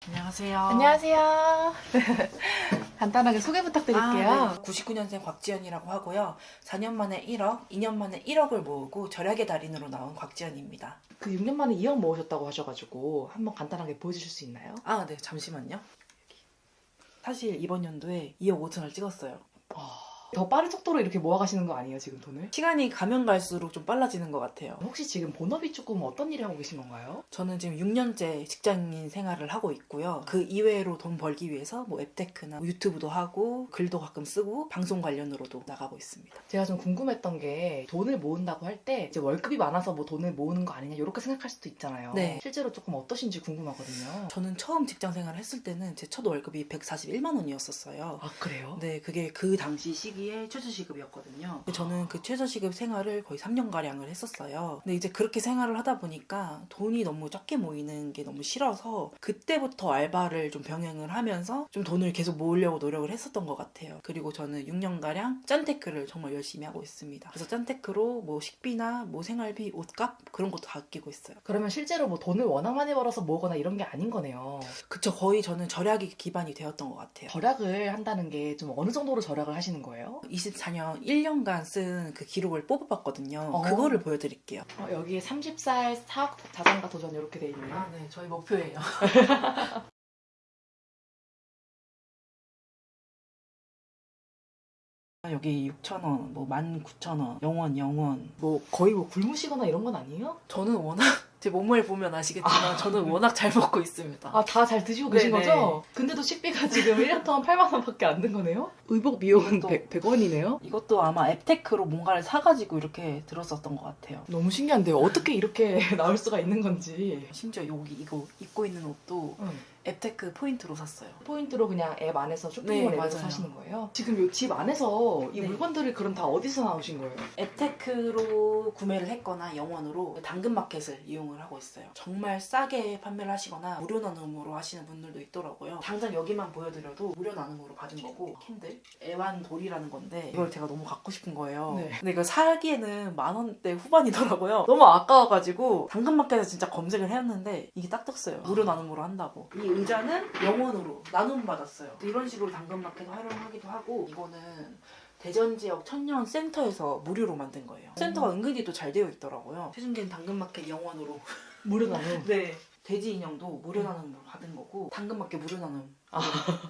안녕하세요. 안녕하세요. 간단하게 소개 부탁드릴게요. 네. 99년생 곽지연이라고 하고요. 4년 만에 1억, 2년 만에 1억을 모으고 절약의 달인으로 나온 곽지연입니다. 그 6년 만에 2억 모으셨다고 하셔가지고 한번 간단하게 보여주실 수 있나요? 네, 잠시만요. 사실 이번 연도에 2억 5천을 찍었어요. 더 빠른 속도로 이렇게 모아가시는 거 아니에요, 지금 돈을? 시간이 가면 갈수록 좀 빨라지는 것 같아요. 혹시 지금 본업이 조금 어떤 일을 하고 계신 건가요? 저는 지금 6년째 직장인 생활을 하고 있고요. 그 이외로 돈 벌기 위해서 뭐 앱테크나 유튜브도 하고 글도 가끔 쓰고 방송 관련으로도 나가고 있습니다. 제가 좀 궁금했던 게 돈을 모은다고 할 때 이제 월급이 많아서 뭐 돈을 모으는 거 아니냐 이렇게 생각할 수도 있잖아요. 네. 실제로 조금 어떠신지 궁금하거든요. 저는 처음 직장 생활을 했을 때는 제 첫 월급이 141만 원이었었어요. 아, 그래요? 네, 그게 그 당시 시기에 최저시급이었거든요. 저는 그 최저시급 생활을 거의 3년가량을 했었어요. 근데 이제 그렇게 생활을 하다 보니까 돈이 너무 적게 모이는 게 너무 싫어서 그때부터 알바를 좀 병행을 하면서 좀 돈을 계속 모으려고 노력을 했었던 것 같아요. 그리고 저는 6년가량 짠테크를 정말 열심히 하고 있습니다. 그래서 짠테크로 뭐 식비나 뭐 생활비, 옷값 그런 것도 다 아끼고 있어요. 그러면 실제로 뭐 돈을 워낙 많이 벌어서 모으거나 이런 게 아닌 거네요. 그쵸, 거의 저는 절약이 기반이 되었던 것 같아요. 절약을 한다는 게 좀 어느 정도로 절약을 하시는 거예요? 24년 1년간 쓴 그 기록을 뽑아봤거든요. 어. 그거를 보여드릴게요. 여기에 30살 4억 자산가 도전 이렇게 돼 있네요. 네, 저희 목표예요. 여기 6,000원, 뭐 19,000원, 0원, 뭐 거의 뭐 굶으시거나 이런 건 아니에요? 저는 워낙 제 몸을 보면 아시겠지만 저는 워낙 잘 먹고 있습니다. 아, 다 잘 드시고 계신 네네. 거죠? 근데도 식비가 지금 1년 동안 8만 원밖에 안 든 거네요? 의복 비용은 이것도- 100원이네요? 이것도 아마 앱테크로 뭔가를 사가지고 이렇게 들었었던 것 같아요. 너무 신기한데요. 어떻게 이렇게 나올 수가 있는 건지. 심지어 여기 이거 입고 있는 옷도 앱테크 포인트로 샀어요. 포인트로 그냥 앱 안에서 네, 쇼핑몰 앱에서 맞아요. 사시는 거예요? 지금 이 집 안에서 이 네. 물건들을 그럼 다 어디서 나오신 거예요? 앱테크로 구매를 했거나 영원으로 당근마켓을 이용을 하고 있어요. 정말 싸게 판매를 하시거나 무료 나눔으로 하시는 분들도 있더라고요. 당장 여기만 보여드려도 무료 나눔으로 받은 거고 캔들 애완돌이라는 건데 이걸 제가 너무 갖고 싶은 거예요. 네. 근데 이거 사기에는 10,000원대 후반이더라고요. 너무 아까워가지고 당근마켓에서 진짜 검색을 해봤는데 이게 딱 떴어요. 무료 나눔으로 한다고. 이 의자는 영원으로 나눔 받았어요. 이런 식으로 당근마켓 활용하기도 하고 이거는 대전 지역 청년 센터에서 무료로 만든 거예요. 센터가 은근히 또 잘 되어 있더라고요. 최준기는 당근마켓 영원으로. 무료 나눔. 네. 돼지 인형도 무료 나눔으로 받은 거고 당근마켓 무료 나눔.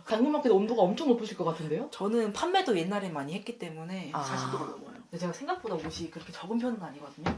당근마켓 온도가 엄청 높으실 것 같은데요? 저는 판매도 옛날에 많이 했기 때문에 아. 40도가 넘어요. 근데 제가 생각보다 옷이 그렇게 적은 편은 아니거든요.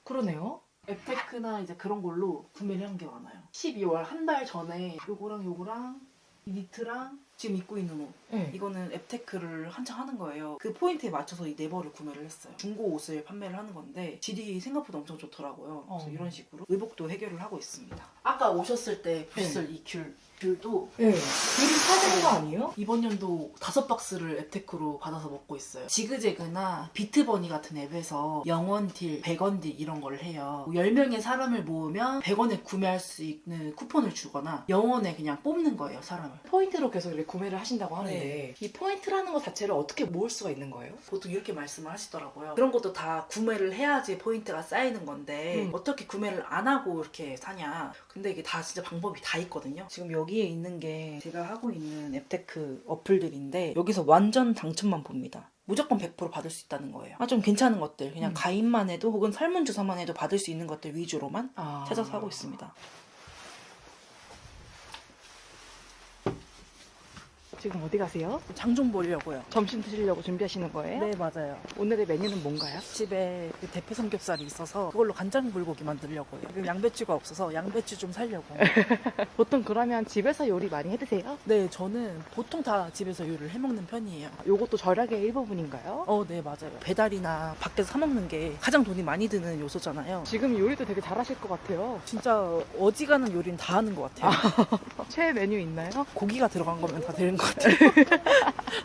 그러네요. 앱테크나 이제 그런 걸로 구매를 한 게 많아요. 12월 한 달 전에 요거랑 이 니트랑 지금 입고 있는 옷 네. 이거는 앱테크를 한창 하는 거예요. 그 포인트에 맞춰서 이 네벌을 구매를 했어요. 중고 옷을 판매를 하는 건데 질이 생각보다 엄청 좋더라고요. 그래서 이런 식으로 의복도 해결을 하고 있습니다. 아까 오셨을 때 보셨을 이 귤도 네. 귤이 사야 되는 거 아니에요? 이번 연도 5박스를 앱테크로 받아서 먹고 있어요. 지그재그나 비트버니 같은 앱에서 0원 딜, 100원 딜 이런 걸 해요. 10명의 사람을 모으면 100원에 구매할 수 있는 쿠폰을 주거나 0원에 그냥 뽑는 거예요, 사람을. 포인트로 계속 이렇게 구매를 하신다고 하는데 네. 이 포인트라는 것 자체를 어떻게 모을 수가 있는 거예요? 보통 이렇게 말씀을 하시더라고요. 그런 것도 다 구매를 해야지 포인트가 쌓이는 건데 어떻게 구매를 안 하고 이렇게 사냐. 근데 이게 다 진짜 방법이 다 있거든요. 지금 여기에 있는 게 제가 하고 있는 앱테크 어플들인데 여기서 완전 당첨만 봅니다. 무조건 100% 받을 수 있다는 거예요. 좀 괜찮은 것들 그냥 가입만 해도 혹은 설문조사만 해도 받을 수 있는 것들 위주로만 찾아서 하고 있습니다. 지금 어디 가세요? 장 좀 보려고요. 점심 드시려고 준비하시는 거예요? 네, 맞아요. 오늘의 메뉴는 뭔가요? 집에 그 대패 삼겹살이 있어서 그걸로 간장 불고기 만들려고요. 지금 양배추가 없어서 양배추 좀 살려고. 보통 그러면 집에서 요리 많이 해드세요? 네, 저는 보통 다 집에서 요리를 해먹는 편이에요. 요것도 절약의 일부분인가요? 네, 맞아요. 배달이나 밖에서 사 먹는 게 가장 돈이 많이 드는 요소잖아요. 지금 요리도 되게 잘하실 것 같아요. 진짜 어지간한 요리는 다 하는 것 같아요. 최애 메뉴 있나요? 고기가 들어간 거면 다 되는 것 같아요.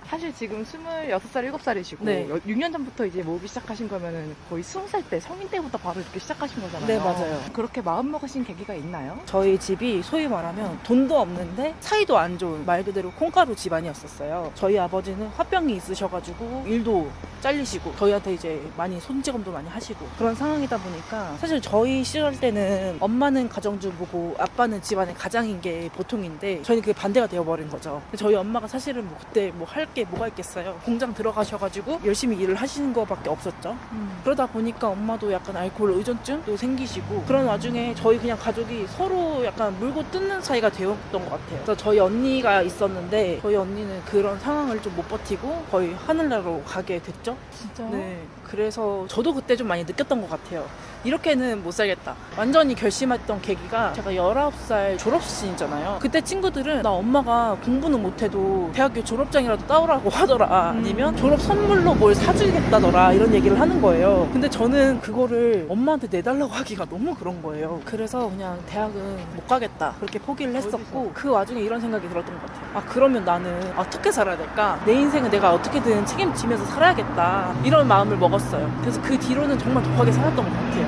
사실 지금 26살, 7살이시고 네. 6년 전부터 이제 모으기 시작하신 거면은 거의 20살 때 성인 때부터 바로 이렇게 시작하신 거잖아요. 네, 맞아요. 그렇게 마음 먹으신 계기가 있나요? 저희 집이 소위 말하면 돈도 없는데 사이도 안 좋은 말 그대로 콩가루 집안이었었어요. 저희 아버지는 화병이 있으셔가지고 일도 잘리시고 저희한테 이제 많이 손찌검도 많이 하시고 그런 상황이다 보니까 사실 저희 시절 때는 엄마는 가정주부고 아빠는 집안의 가장인 게 보통인데 저희는 그게 반대가 되어버린 거죠. 저희 엄마가 사실은 뭐 그때 뭐 할 게 뭐가 있겠어요. 공장 들어가셔가지고 열심히 일을 하시는 거밖에 없었죠. 그러다 보니까 엄마도 약간 알코올 의존증도 생기시고 그런 와중에 저희 그냥 가족이 서로 약간 물고 뜯는 사이가 되었던 것 같아요. 그래서 저희 언니가 있었는데 저희 언니는 그런 상황을 좀 못 버티고 거의 하늘나라로 가게 됐죠. 진짜요? 네. 그래서 저도 그때 좀 많이 느꼈던 것 같아요. 이렇게는 못 살겠다. 완전히 결심했던 계기가 제가 19살 졸업신이잖아요. 그때 친구들은 나 엄마가 공부는 못해도 대학교 졸업장이라도 따오라고 하더라. 아니면 졸업 선물로 뭘 사주겠다더라. 이런 얘기를 하는 거예요. 근데 저는 그거를 엄마한테 내달라고 하기가 너무 그런 거예요. 그래서 그냥 대학은 못 가겠다. 그렇게 포기를 했었고 그 와중에 이런 생각이 들었던 것 같아요. 아 그러면 나는 어떻게 살아야 될까? 내 인생은 내가 어떻게든 책임지면서 살아야겠다. 이런 마음을 먹었어요. 그래서 그 뒤로는 정말 독하게 살았던 것 같아요.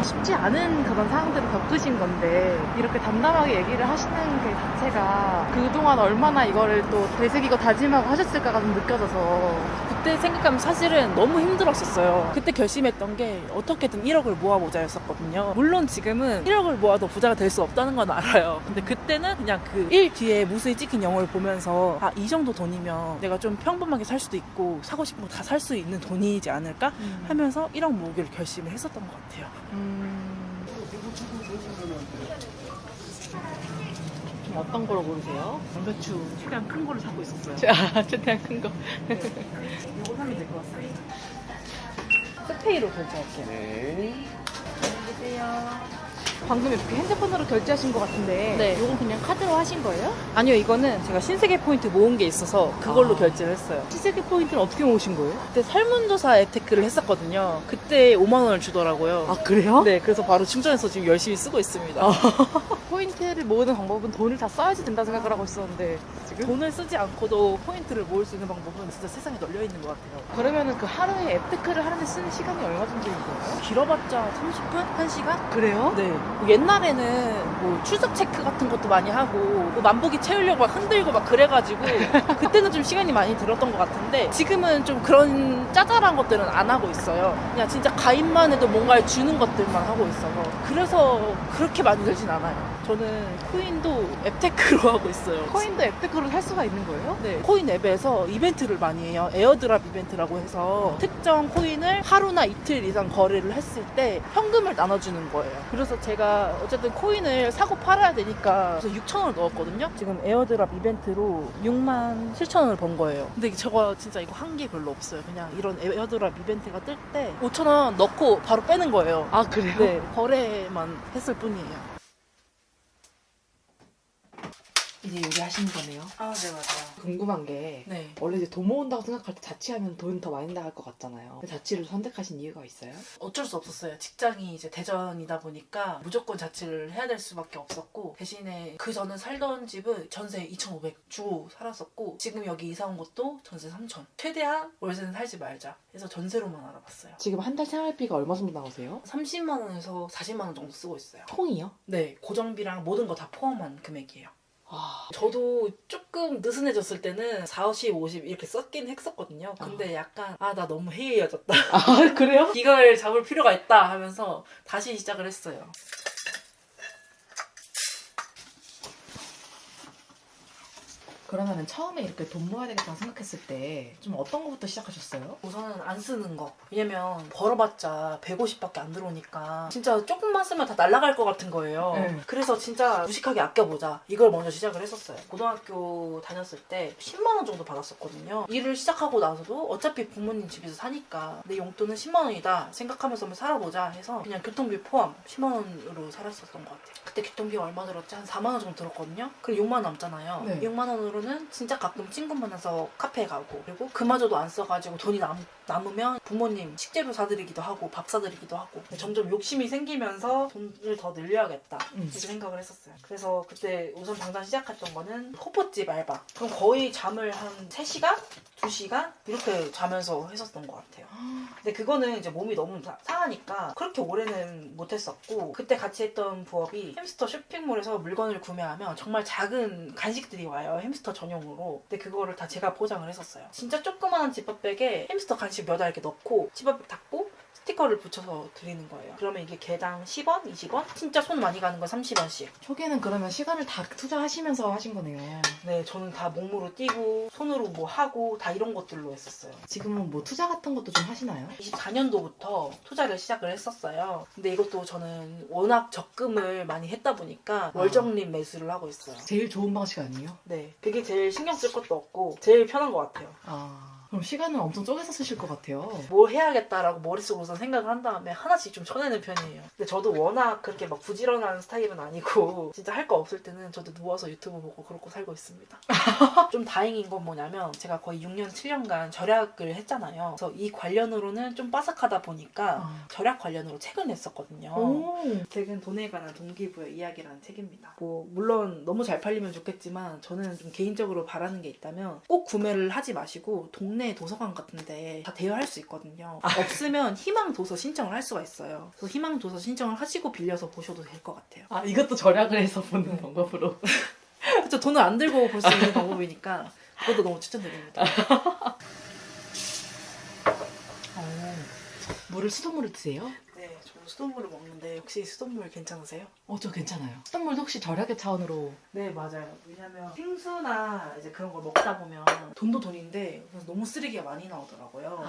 쉽지 않은 그런 상황들을 겪으신 건데 이렇게 담담하게 얘기를 하시는 게 자체가 그동안 얼마나 이거를 또 되새기고 다짐하고 하셨을까가 좀 느껴져서 그때 생각하면 사실은 너무 힘들었었어요. 그때 결심했던 게 어떻게든 1억을 모아보자였었거든요. 물론 지금은 1억을 모아도 부자가 될 수 없다는 건 알아요. 근데 그때는 그냥 그 1 뒤에 무수히 찍힌 0을 보면서 아, 이 정도 돈이면 내가 좀 평범하게 살 수도 있고 사고 싶은 거 다 살 수 있는 돈이지 않을까 하면서 1억 모으기를 결심을 했었던 것 같아요. 좀 어떤 거로 고르세요? 양배추 최대한 큰 거를 사고 있었어요. 최대한 큰 거. 이거 사면 될 것 같습니다. 스페이로 결제할게요. 네. 안녕하세요. 방금 이렇게 핸드폰으로 결제하신 것 같은데 네. 이건 그냥 카드로 하신 거예요? 아니요, 이거는 제가 신세계 포인트 모은 게 있어서 그걸로 결제를 했어요. 시세계 포인트는 어떻게 모으신 거예요? 그때 설문조사 앱테크를 했었거든요. 그때 5만 원을 주더라고요. 아 그래요? 네, 그래서 바로 충전해서 지금 열심히 쓰고 있습니다. 포인트를 모으는 방법은 돈을 다 써야지 된다 생각을 하고 있었는데 지금? 돈을 쓰지 않고도 포인트를 모을 수 있는 방법은 진짜 세상에 널려 있는 것 같아요. 그러면은 그 하루에 앱테크를 하는데 쓰는 시간이 얼마 정도인 거예요? 길어봤자 30분? 1시간? 그래요? 네. 뭐 옛날에는 뭐 출석 체크 같은 것도 많이 하고 뭐 만보기 채우려고 막 흔들고 막 그래가지고 그때는 좀 시간이 많이 들었던 것 같은데 지금은 좀 그런 짜잘한 것들은 안 하고 있어요. 그냥 진짜 가입만 해도 뭔가를 주는 것들만 하고 있어서 그래서 그렇게 많이 들진 않아요. 저는 코인도 앱테크로 하고 있어요. 코인도 앱테크로 살 수가 있는 거예요? 네, 코인 앱에서 이벤트를 많이 해요. 에어드랍 이벤트라고 해서 특정 코인을 하루나 이틀 이상 거래를 했을 때 현금을 나눠주는 거예요. 그래서 제가 어쨌든 코인을 사고 팔아야 되니까 그래서 6,000원을 넣었거든요. 지금 에어드랍 이벤트로 6만 7천원을 번 거예요. 근데 제가 진짜 이거 한 게 별로 없어요. 그냥 이런 에어드랍 이벤트가 뜰 때 5,000원 넣고 바로 빼는 거예요. 아 그래요? 네, 거래만 했을 뿐이에요. 이제 요리하시는 거네요? 아, 네, 맞아요. 궁금한 게 네. 원래 이제 돈 모은다고 생각할 때 자취하면 돈 더 많이 나갈 것 같잖아요. 자취를 선택하신 이유가 있어요? 어쩔 수 없었어요. 직장이 이제 대전이다 보니까 무조건 자취를 해야 될 수밖에 없었고 대신에 그 전에 살던 집은 전세 2,500 주고 살았었고 지금 여기 이사 온 것도 전세 3,000. 최대한 월세는 살지 말자 해서 전세로만 알아봤어요. 지금 한 달 생활비가 얼마 정도 나오세요? 30만 원에서 40만 원 정도 쓰고 있어요. 총이요? 네, 고정비랑 모든 거 다 포함한 금액이에요. 아, 저도 조금 느슨해졌을 때는 40, 50 이렇게 썼긴 했었거든요. 근데 약간 아, 나 너무 해이해졌다. 아 그래요? 이걸 잡을 필요가 있다 하면서 다시 시작을 했어요. 그러면은 처음에 이렇게 돈 모아야 되겠다고 생각했을 때 좀 어떤 거부터 시작하셨어요? 우선은 안 쓰는 거. 왜냐면 벌어봤자 150밖에 안 들어오니까 진짜 조금만 쓰면 다 날아갈 것 같은 거예요. 네. 그래서 진짜 무식하게 아껴보자. 이걸 먼저 시작을 했었어요. 고등학교 다녔을 때 10만 원 정도 받았었거든요. 일을 시작하고 나서도 어차피 부모님 집에서 사니까 내 용돈은 10만 원이다 생각하면서 한번 살아보자 해서 그냥 교통비 포함 10만 원으로 살았었던 것 같아요. 그때 교통비가 얼마 들었지? 한 4만 원 정도 들었거든요. 그럼 6만 원 남잖아요. 네. 6만 원으로는 이후로는 진짜 가끔 친구 만나서 카페 가고, 그리고 그마저도 안 써가지고 돈이 남으면 부모님 식재료 사드리기도 하고 밥 사드리기도 하고, 점점 욕심이 생기면서 돈을 더 늘려야겠다 이렇게 생각을 했었어요. 그래서 그때 우선 당장 시작했던 거는 호프집 알바. 그럼 거의 잠을 한 3시간? 2시간? 이렇게 자면서 했었던 것 같아요. 근데 그거는 이제 몸이 너무 상하니까 그렇게 오래는 못했었고, 그때 같이 했던 부업이 햄스터 쇼핑몰에서 물건을 구매하면 정말 작은 간식들이 와요. 햄스터 전용으로. 근데 그거를 다 제가 포장을 했었어요. 진짜 조그마한 지퍼백에 햄스터 간식 몇 알 이렇게 넣고 지퍼백 닫고 스티커를 붙여서 드리는 거예요. 그러면 이게 개당 10원, 20원? 진짜 손 많이 가는 건 30원씩. 초기에는 그러면 시간을 다 투자하시면서 하신 거네요. 네, 저는 다 몸으로 뛰고 손으로 뭐 하고 다 이런 것들로 했었어요. 지금은 뭐 투자 같은 것도 좀 하시나요? 24년도부터 투자를 시작을 했었어요. 근데 이것도 저는 워낙 적금을 많이 했다 보니까 월적립 매수를 하고 있어요. 제일 좋은 방식 아니에요? 네, 그게 제일 신경 쓸 것도 없고 제일 편한 것 같아요. 그럼 시간을 엄청 쪼개서 쓰실 것 같아요. 뭘 해야겠다라고 머릿속으로 우선 생각을 한 다음에 하나씩 좀 쳐내는 편이에요. 근데 저도 워낙 그렇게 막 부지런한 스타일은 아니고 진짜 할 거 없을 때는 저도 누워서 유튜브 보고 그러고 살고 있습니다. 좀 다행인 건 뭐냐면 제가 거의 6년, 7년간 절약을 했잖아요. 그래서 이 관련으로는 좀 빠삭하다 보니까 절약 관련으로 책을 냈었거든요. 책은 돈에 관한 동기부여 이야기라는 책입니다. 뭐 물론 너무 잘 팔리면 좋겠지만 저는 좀 개인적으로 바라는 게 있다면 꼭 구매를 하지 마시고 동네 도서관 같은데 다 대여할 수 있거든요. 없으면 희망 도서 신청을 할 수가 있어요. 그래서 희망 도서 신청을 하시고 빌려서 보셔도 될 것 같아요. 이것도 절약을 해서 보는 방법으로. 그렇죠. 돈을 안 들고 볼 수 있는 방법이니까 그것도 너무 추천드립니다. 물을 수돗물을 드세요? 네, 저는 수돗물을 먹는데 혹시 수돗물 괜찮으세요? 저 괜찮아요. 수돗물도 혹시 절약의 차원으로? 네, 맞아요. 왜냐면 생수나 이제 그런 걸 먹다 보면 돈도 돈인데 너무 쓰레기가 많이 나오더라고요.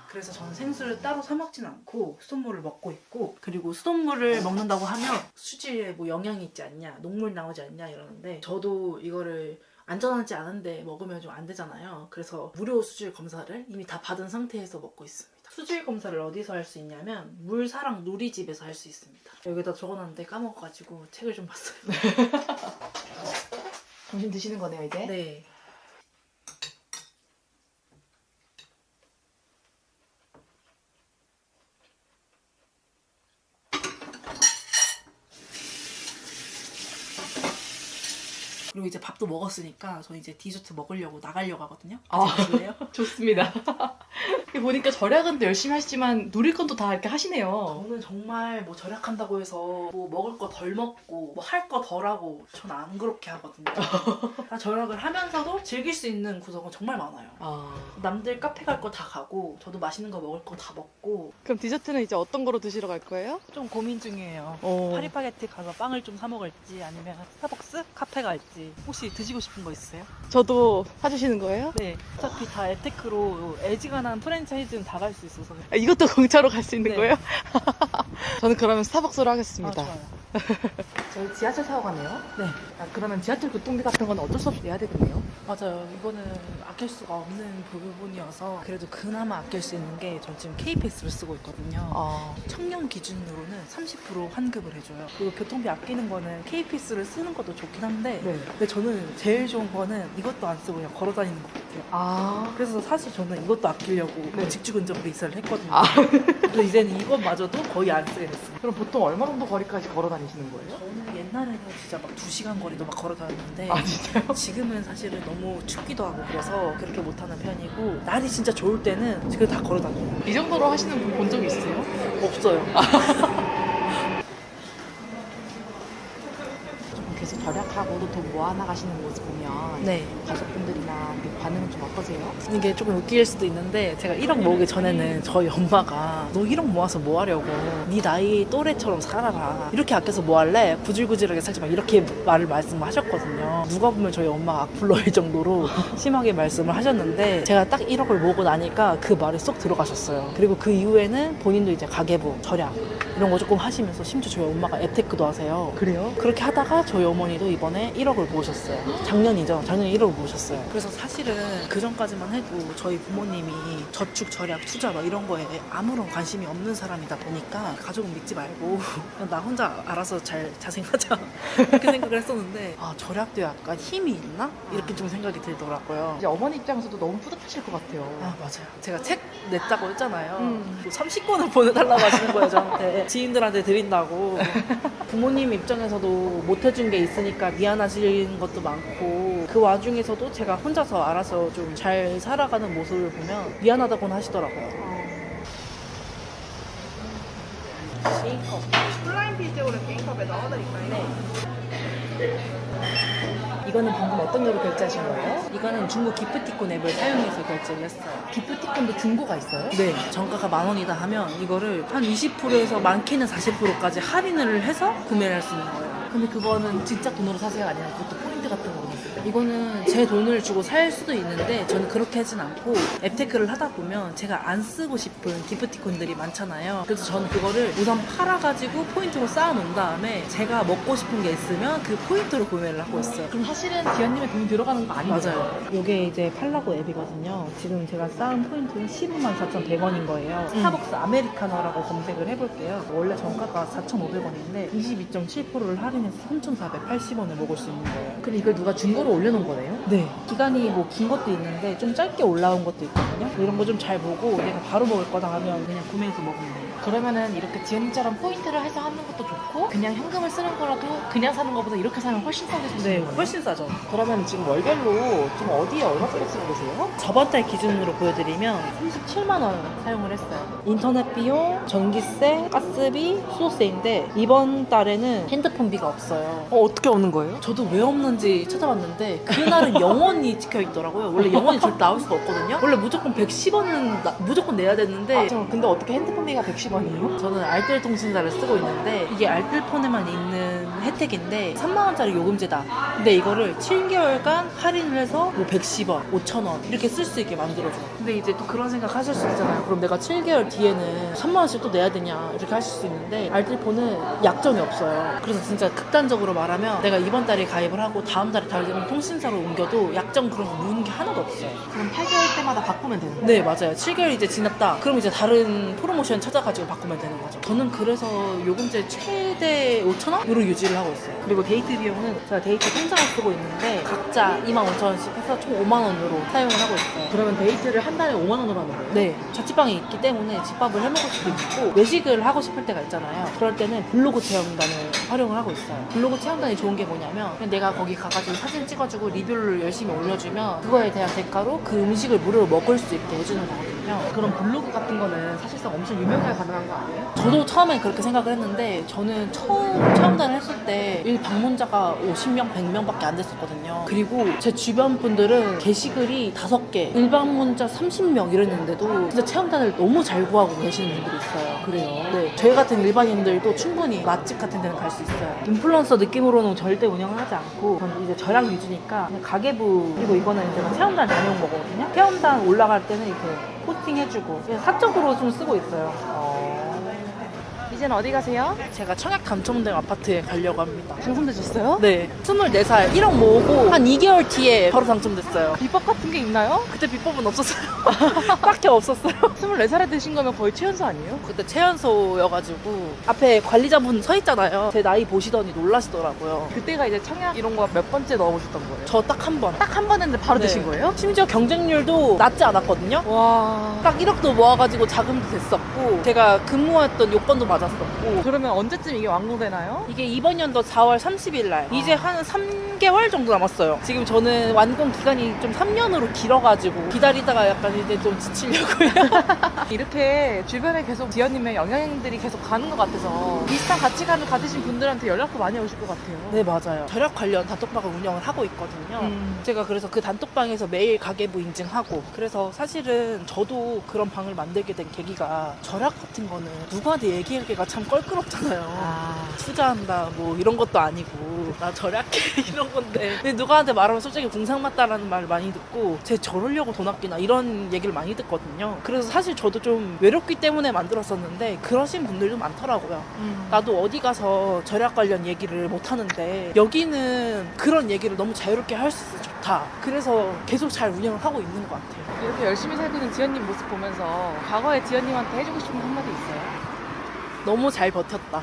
그래서 저는 생수를 따로 사 먹진 않고 수돗물을 먹고 있고, 그리고 수돗물을 먹는다고 하면 수질에 뭐 영향이 있지 않냐, 녹물 나오지 않냐 이러는데 저도 이거를 안전하지 않은데 먹으면 좀 안 되잖아요. 그래서 무료 수질 검사를 이미 다 받은 상태에서 먹고 있습니다. 수질 검사를 어디서 할 수 있냐면 물사랑 누리집에서 할 수 있습니다. 여기다 적어놨는데 까먹어가지고 책을 좀 봤어요. 점심 드시는 거네요, 이제? 네. 그리고 이제 밥도 먹었으니까 저 이제 디저트 먹으려고 나가려고 하거든요. 드실래요? 좋습니다. 보니까 절약은 또 열심히 하시지만 누릴 건 또 다 이렇게 하시네요. 저는 정말 뭐 절약한다고 해서 뭐 먹을 거 덜 먹고 뭐 할 거 덜 하고 전 안 그렇게 하거든요. 다 절약을 하면서도 즐길 수 있는 구석은 정말 많아요. 남들 카페 갈 거 다 가고 저도 맛있는 거 먹을 거 다 먹고. 그럼 디저트는 이제 어떤 거로 드시러 갈 거예요? 좀 고민 중이에요. 파리바게뜨 가서 빵을 좀 사 먹을지 아니면 스타벅스 카페 갈지. 혹시 드시고 싶은 거 있으세요? 저도 사주시는 거예요? 네, 어차피 다 에테크로 애지간한 프랜차이즈는 다 갈 수 있어서. 이것도 공짜로 갈 수 있는 네. 거예요? 저는 그러면 스타벅스로 하겠습니다. 좋아요. 저희 지하철 타고 가네요? 네. 그러면 지하철 교통비 같은 건 어쩔 수 없이 내야 되겠네요? 맞아요. 이거는 아낄 수가 없는 부분이어서 그래도 그나마 아낄 수 있는 게 전 지금 KPS를 쓰고 있거든요. 청년 기준으로는 30% 환급을 해줘요. 그리고 교통비 아끼는 거는 KPS를 쓰는 것도 좋긴 한데 근데 저는 제일 좋은 거는 이것도 안 쓰고 그냥 걸어 다니는 것 같아요. 그래서 사실 저는 이것도 아끼려고 직주근접으로 이사를 했거든요. 그래서 이제는 이것마저도 거의 안 쓰게 됐어요. 그럼 보통 얼마 정도 거리까지 걸어 다니시는 거예요? 저는 옛날에는 진짜 막 2시간 거리도 막 걸어 다녔는데 진짜요? 지금은 사실은 너무 춥기도 하고 그래서 그렇게 못하는 편이고, 날이 진짜 좋을 때는 지금 다 걸어 다녀요. 이 정도로 하시는 분 본 적 있으세요? 없어요. 계속 절약하고도 돈 모아나 가시는 모습 보면 네. 가족분들이나 반응은 좀 어떠세요? 이게 조금 웃길 수도 있는데 제가 1억 모으기 전에는 저희 엄마가 너 1억 모아서 뭐 하려고, 네 나이 또래처럼 살아라, 이렇게 아껴서 뭐 할래, 구질구질하게 살지 마, 이렇게 말씀하셨거든요. 누가 보면 저희 엄마가 악플러일 정도로 심하게 말씀을 하셨는데 제가 딱 1억을 모으고 나니까 그 말이 쏙 들어가셨어요. 그리고 그 이후에는 본인도 이제 가계부, 절약 이런 거 조금 하시면서 심지어 저희 엄마가 앱테크도 하세요. 그래요? 그렇게 하다가 저희 어머니도 이번에 1억을 모으셨어요. 작년이죠. 작년에 1억을 모으셨어요. 그래서 사실은 그 전까지만 해도 저희 부모님이 저축, 절약, 투자 막 이런 거에 아무런 관심이 없는 사람이다 보니까 가족은 믿지 말고 그냥 나 혼자 알아서 잘 자생하자 이렇게 생각을 했었는데 아 절약도 약간 힘이 있나? 이렇게 좀 생각이 들더라고요. 이제 어머니 입장에서도 너무 뿌듯하실 것 같아요. 아 맞아요. 제가 책 냈다고 했잖아요. 뭐 30권을 보내달라고 하시는 거예요 저한테. 지인들한테 드린다고. 부모님 입장에서도 못 해준 게 있으니까 미안하신 것도 많고 그 와중에서도 제가 혼자서 알아서 좀 잘 살아가는 모습을 보면 미안하다고는 하시더라고요. 플라잉 피지오를 개인컵에 넣어드릴까요? 이거는 방금 어떤 거로 결제하신 거예요? 이거는 중고 기프티콘 앱을 사용해서 결제를 했어요. 기프티콘도 중고가 있어요? 네. 정가가 10,000원이다 하면 이거를 한 20%에서 많게는 40%까지 할인을 해서 구매를 할 수 있는 거예요. 근데 그거는 진짜 돈으로 사세요? 아니면 그것도 포인트 같은 거로 사세요? 이거는 제 돈을 주고 살 수도 있는데 저는 그렇게 하진 않고 앱테크를 하다 보면 제가 안 쓰고 싶은 기프티콘들이 많잖아요. 그래서 저는 그거를 우선 팔아가지고 포인트로 쌓아놓은 다음에 제가 먹고 싶은 게 있으면 그 포인트로 구매를 하고 있어요. 그럼 사실은 디언님의 돈이 들어가는 거 아니에요? 맞아요. 이게 이제 팔라고 앱이거든요. 지금 제가 쌓은 포인트는 154,100원인 거예요. 스타벅스 아메리카노라고 검색을 해볼게요. 원래 정가가 4,500원인데 22.7%를 할인해서 3,480원을 먹을 수 있는 거예요. 그럼 이걸 누가 중고로 올려놓은 거네요? 네. 기간이 뭐 긴 것도 있는데 좀 짧게 올라온 것도 있거든요. 이런 거 좀 잘 보고 내가 바로 먹을 거다 하면 그냥 구매해서 먹으면 돼요. 그러면은 이렇게 디언님처럼 포인트를 해서 하는 것도 좋고 그냥 현금을 쓰는 거라도 그냥 사는 것보다 이렇게 사면 훨씬 싸게 살 수 네, 있는 거예요? 훨씬 싸죠. 그러면 지금 월별로 좀 어디에 얼마짜리 쓰고 계세요? 저번 달 기준으로 보여드리면 37만 원 사용을 했어요. 인터넷 비용, 전기세, 가스비, 수도세인데 이번 달에는 핸드폰비가 없어요. 어떻게 오는 거예요? 저도 왜 없는지 찾아봤는데 그날은 영원히 찍혀 있더라고요. 원래 영원히 절대 나올 수가 없거든요. 원래 무조건 110원은 무조건 내야 되는데 근데 어떻게 핸드폰비가 110원이에요? 저는 알뜰 통신사를 쓰고 있는데 이게 알뜰폰에만 있는 혜택인데 3만원짜리 요금제다. 근데 이거를 7개월간 할인을 해서 뭐 110원, 5,000원 이렇게 쓸 수 있게 만들어줘요. 근데 이제 또 그런 생각 하실 수 있잖아요. 그럼 내가 7개월 뒤에는 3만원씩 또 내야 되냐 이렇게 하실 수 있는데 알뜰폰은 약정이 없어요. 그래서 진짜 극단적으로 말하면 내가 이번 달에 가입을 하고 다음 달에 다른 통신사로 옮겨도 약정 그런 거 무는 게 하나도 없어요. 그럼 8개월 때마다 바꾸면 되는 거예요? 네 맞아요. 7개월 이제 지났다. 그럼 이제 다른 프로모션 찾아가지고 바꾸면 되는 거죠. 저는 그래서 요금제 최대 5,000원으로 유지를 하고 있어요. 그리고 데이트 비용은 제가 데이트 통장을 쓰고 있는데 각자 25,000원씩 해서 총 5만원으로 사용을 하고 있어요. 그러면 데이트를 한 달에 5만 원으로 하는 거예요? 네, 자취방이 있기 때문에 집밥을 해먹을 수도 있고 외식을 하고 싶을 때가 있잖아요. 그럴 때는 블로그 체험단을 활용을 하고 있어요. 블로그 체험단이 좋은 게 뭐냐면 그냥 내가 거기 가가지고 사진 찍어주고 리뷰를 열심히 올려주면 그거에 대한 대가로 그 음식을 무료로 먹을 수 있게 해주는 거거든요. 그럼 블로그 같은 거는 사실상 엄청 유명해야 가능한 거 아니에요? 저도 처음엔 그렇게 생각을 했는데 저는 처음 체험단을 했을 때 일 방문자가 50명, 100명밖에 안 됐었거든요. 그리고 제 주변 분들은 게시글이 5개, 일방문자 30명 이랬는데도 진짜 체험단을 너무 잘 구하고 계시는 분들이 있어요. 그래요? 네, 저희 같은 일반인들도 충분히 맛집 같은 데는 갈 수 있어요. 인플루언서 느낌으로는 절대 운영을 하지 않고 저는 이제 절약 위주니까 그냥 가계부 그리고 이거는 제가 체험단 다녀온 거거든요. 체험단 올라갈 때는 이렇게 포스팅 해주고 그냥 사적으로 좀 쓰고 있어요. 이제는 어디 가세요? 제가 청약 당첨된 아파트에 가려고 합니다. 당첨되셨어요? 네, 24살 1억 모으고 한 2개월 뒤에 바로 당첨됐어요. 비법 같은 게 있나요? 그때 비법은 없었어요. 딱히 없었어요. 24살에 드신 거면 거의 최연소 아니에요? 그때 최연소여가지고 앞에 관리자분 서 있잖아요. 제 나이 보시더니 놀라시더라고요. 그때가 이제 청약 이런 거 몇 번째 넣어보셨던 거예요? 저 딱 한 번. 딱 한 번 했는데 바로 네. 드신 거예요? 심지어 경쟁률도 낮지 않았거든요. 와. 딱 1억도 모아가지고 자금도 됐었고 제가 근무했던 요건도 맞았었고 그러면 언제쯤 이게 완공되나요? 이게 이번 연도 4월 30일 날 이제 한 3개월 정도 남았어요. 지금 저는 완공 기간이 좀 3년으로 길어가지고 기다리다가 약간 이제 좀 지치려고요. 이렇게 주변에 계속 디언님의 영향들이 계속 가는 것 같아서 비슷한 가치관을 가지신 분들한테 연락도 많이 오실 것 같아요. 네 맞아요. 절약 관련 단톡방을 운영을 하고 있거든요. 제가 그래서 그 단톡방에서 매일 가계부 인증하고 그래서 사실은 저도 그런 방을 만들게 된 계기가 절약 같은 거는 누구한테 얘기하기가 얘기가 참 껄끄럽잖아요. 아, 투자한다 뭐 이런 것도 아니고 나 절약해 이런 건데 근데 누구한테 말하면 솔직히 궁상 맞다라는 말 많이 듣고 쟤 저러려고 돈 아끼나 이런 얘기를 많이 듣거든요. 그래서 사실 저도 좀 외롭기 때문에 만들었었는데 그러신 분들도 많더라고요. 나도 어디 가서 절약 관련 얘기를 못 하는데 여기는 그런 얘기를 너무 자유롭게 할 수 있어서 좋다. 그래서 계속 잘 운영을 하고 있는 것 같아요. 이렇게 열심히 살고 있는 지연님 모습 보면서 과거의 지연님한테 해주고 싶은 한마디 있어요? 너무 잘 버텼다.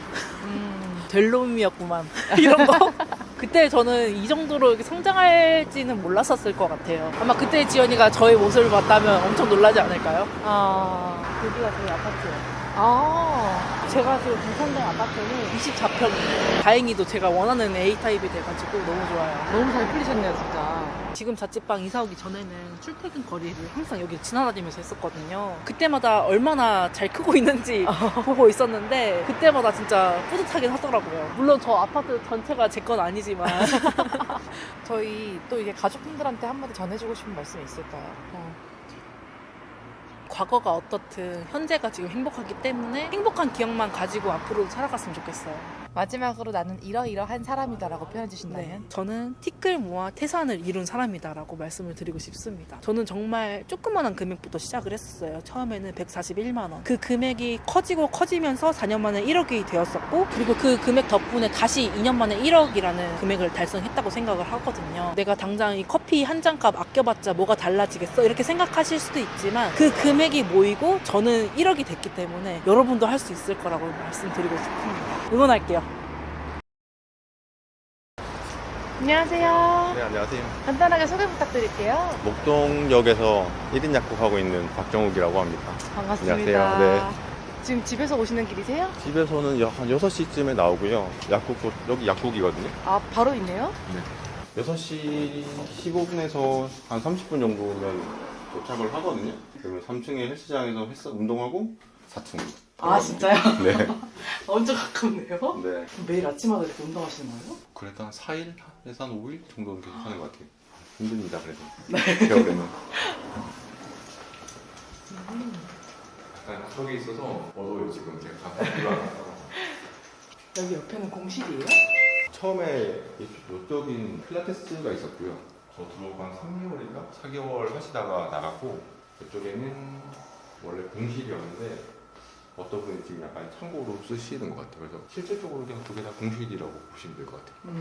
될 놈이었구만. 이런 거. 그때 저는 이 정도로 이렇게 성장할지는 몰랐었을 것 같아요. 아마 그때 지연이가 저의 모습을 봤다면 엄청 놀라지 않을까요? 아, 여기가 저희 아파트예요. 아, 제가 지금 동탄동 아파트는 24평이에요. 다행히도 제가 원하는 A타입이 돼가지고 너무 좋아요. 너무 잘 풀리셨네요, 진짜. 지금 자취방 이사 오기 전에는 출퇴근 거리를 항상 여기 지나다니면서 했었거든요. 그때마다 얼마나 잘 크고 있는지 보고 있었는데 그때마다 진짜 뿌듯하긴 하더라고요. 물론 저 아파트 전체가 제 건 아니지만 저희 또 이게 가족분들한테 한마디 전해주고 싶은 말씀이 있을까요? 과거가 어떻든 현재가 지금 행복하기 때문에 행복한 기억만 가지고 앞으로도 살아갔으면 좋겠어요. 마지막으로 나는 이러이러한 사람이다라고 표현해 주신다면? 저는 티끌 모아 태산을 이룬 사람이다라고 말씀을 드리고 싶습니다. 저는 정말 조그만한 금액부터 시작을 했었어요. 처음에는 141만 원. 그 금액이 커지고 커지면서 4년 만에 1억이 되었었고 그리고 그 금액 덕분에 다시 2년 만에 1억이라는 금액을 달성했다고 생각을 하거든요. 내가 당장 이 커피 한 잔 값 아껴봤자 뭐가 달라지겠어? 이렇게 생각하실 수도 있지만 그 금액이 모이고 저는 1억이 됐기 때문에 여러분도 할 수 있을 거라고 말씀드리고 싶습니다. 응원할게요. 안녕하세요. 네, 안녕하세요. 간단하게 소개 부탁드릴게요. 목동역에서 1인 약국하고 있는 박정욱이라고 합니다. 반갑습니다. 안녕하세요. 지금 집에서 오시는 길이세요? 집에서는 한 6시쯤에 나오고요. 약국도, 여기 약국이거든요. 아, 바로 있네요? 6시 15분에서 한 30분 정도면 도착을 하거든요. 그러면 3층에 헬스장에서 운동하고 4층. 아 진짜요? 네. 완전 가깝네요. 네. 매일 아침마다 이렇게 운동하시는 거예요? 그래도 한 4일에서 한 5일 정도는 계속 하는 것 같아요. 힘듭니다, 그래도. 겨울에는. 약간 속에 있어서 어두워요, 지금. 제가 잠깐 올라가서. 여기 옆에는 공실이에요? 처음에 이쪽인 필라테스가 있었고요. 저 들어오고 한 3개월인가? 4개월 하시다가 나갔고 이쪽에는 원래 공실이었는데 어떤 분이 지금 약간 참고로 쓰시는 것 같아요. 그래서 실질적으로 그냥 두 개 다 공실이라고 보시면 될 것 같아요.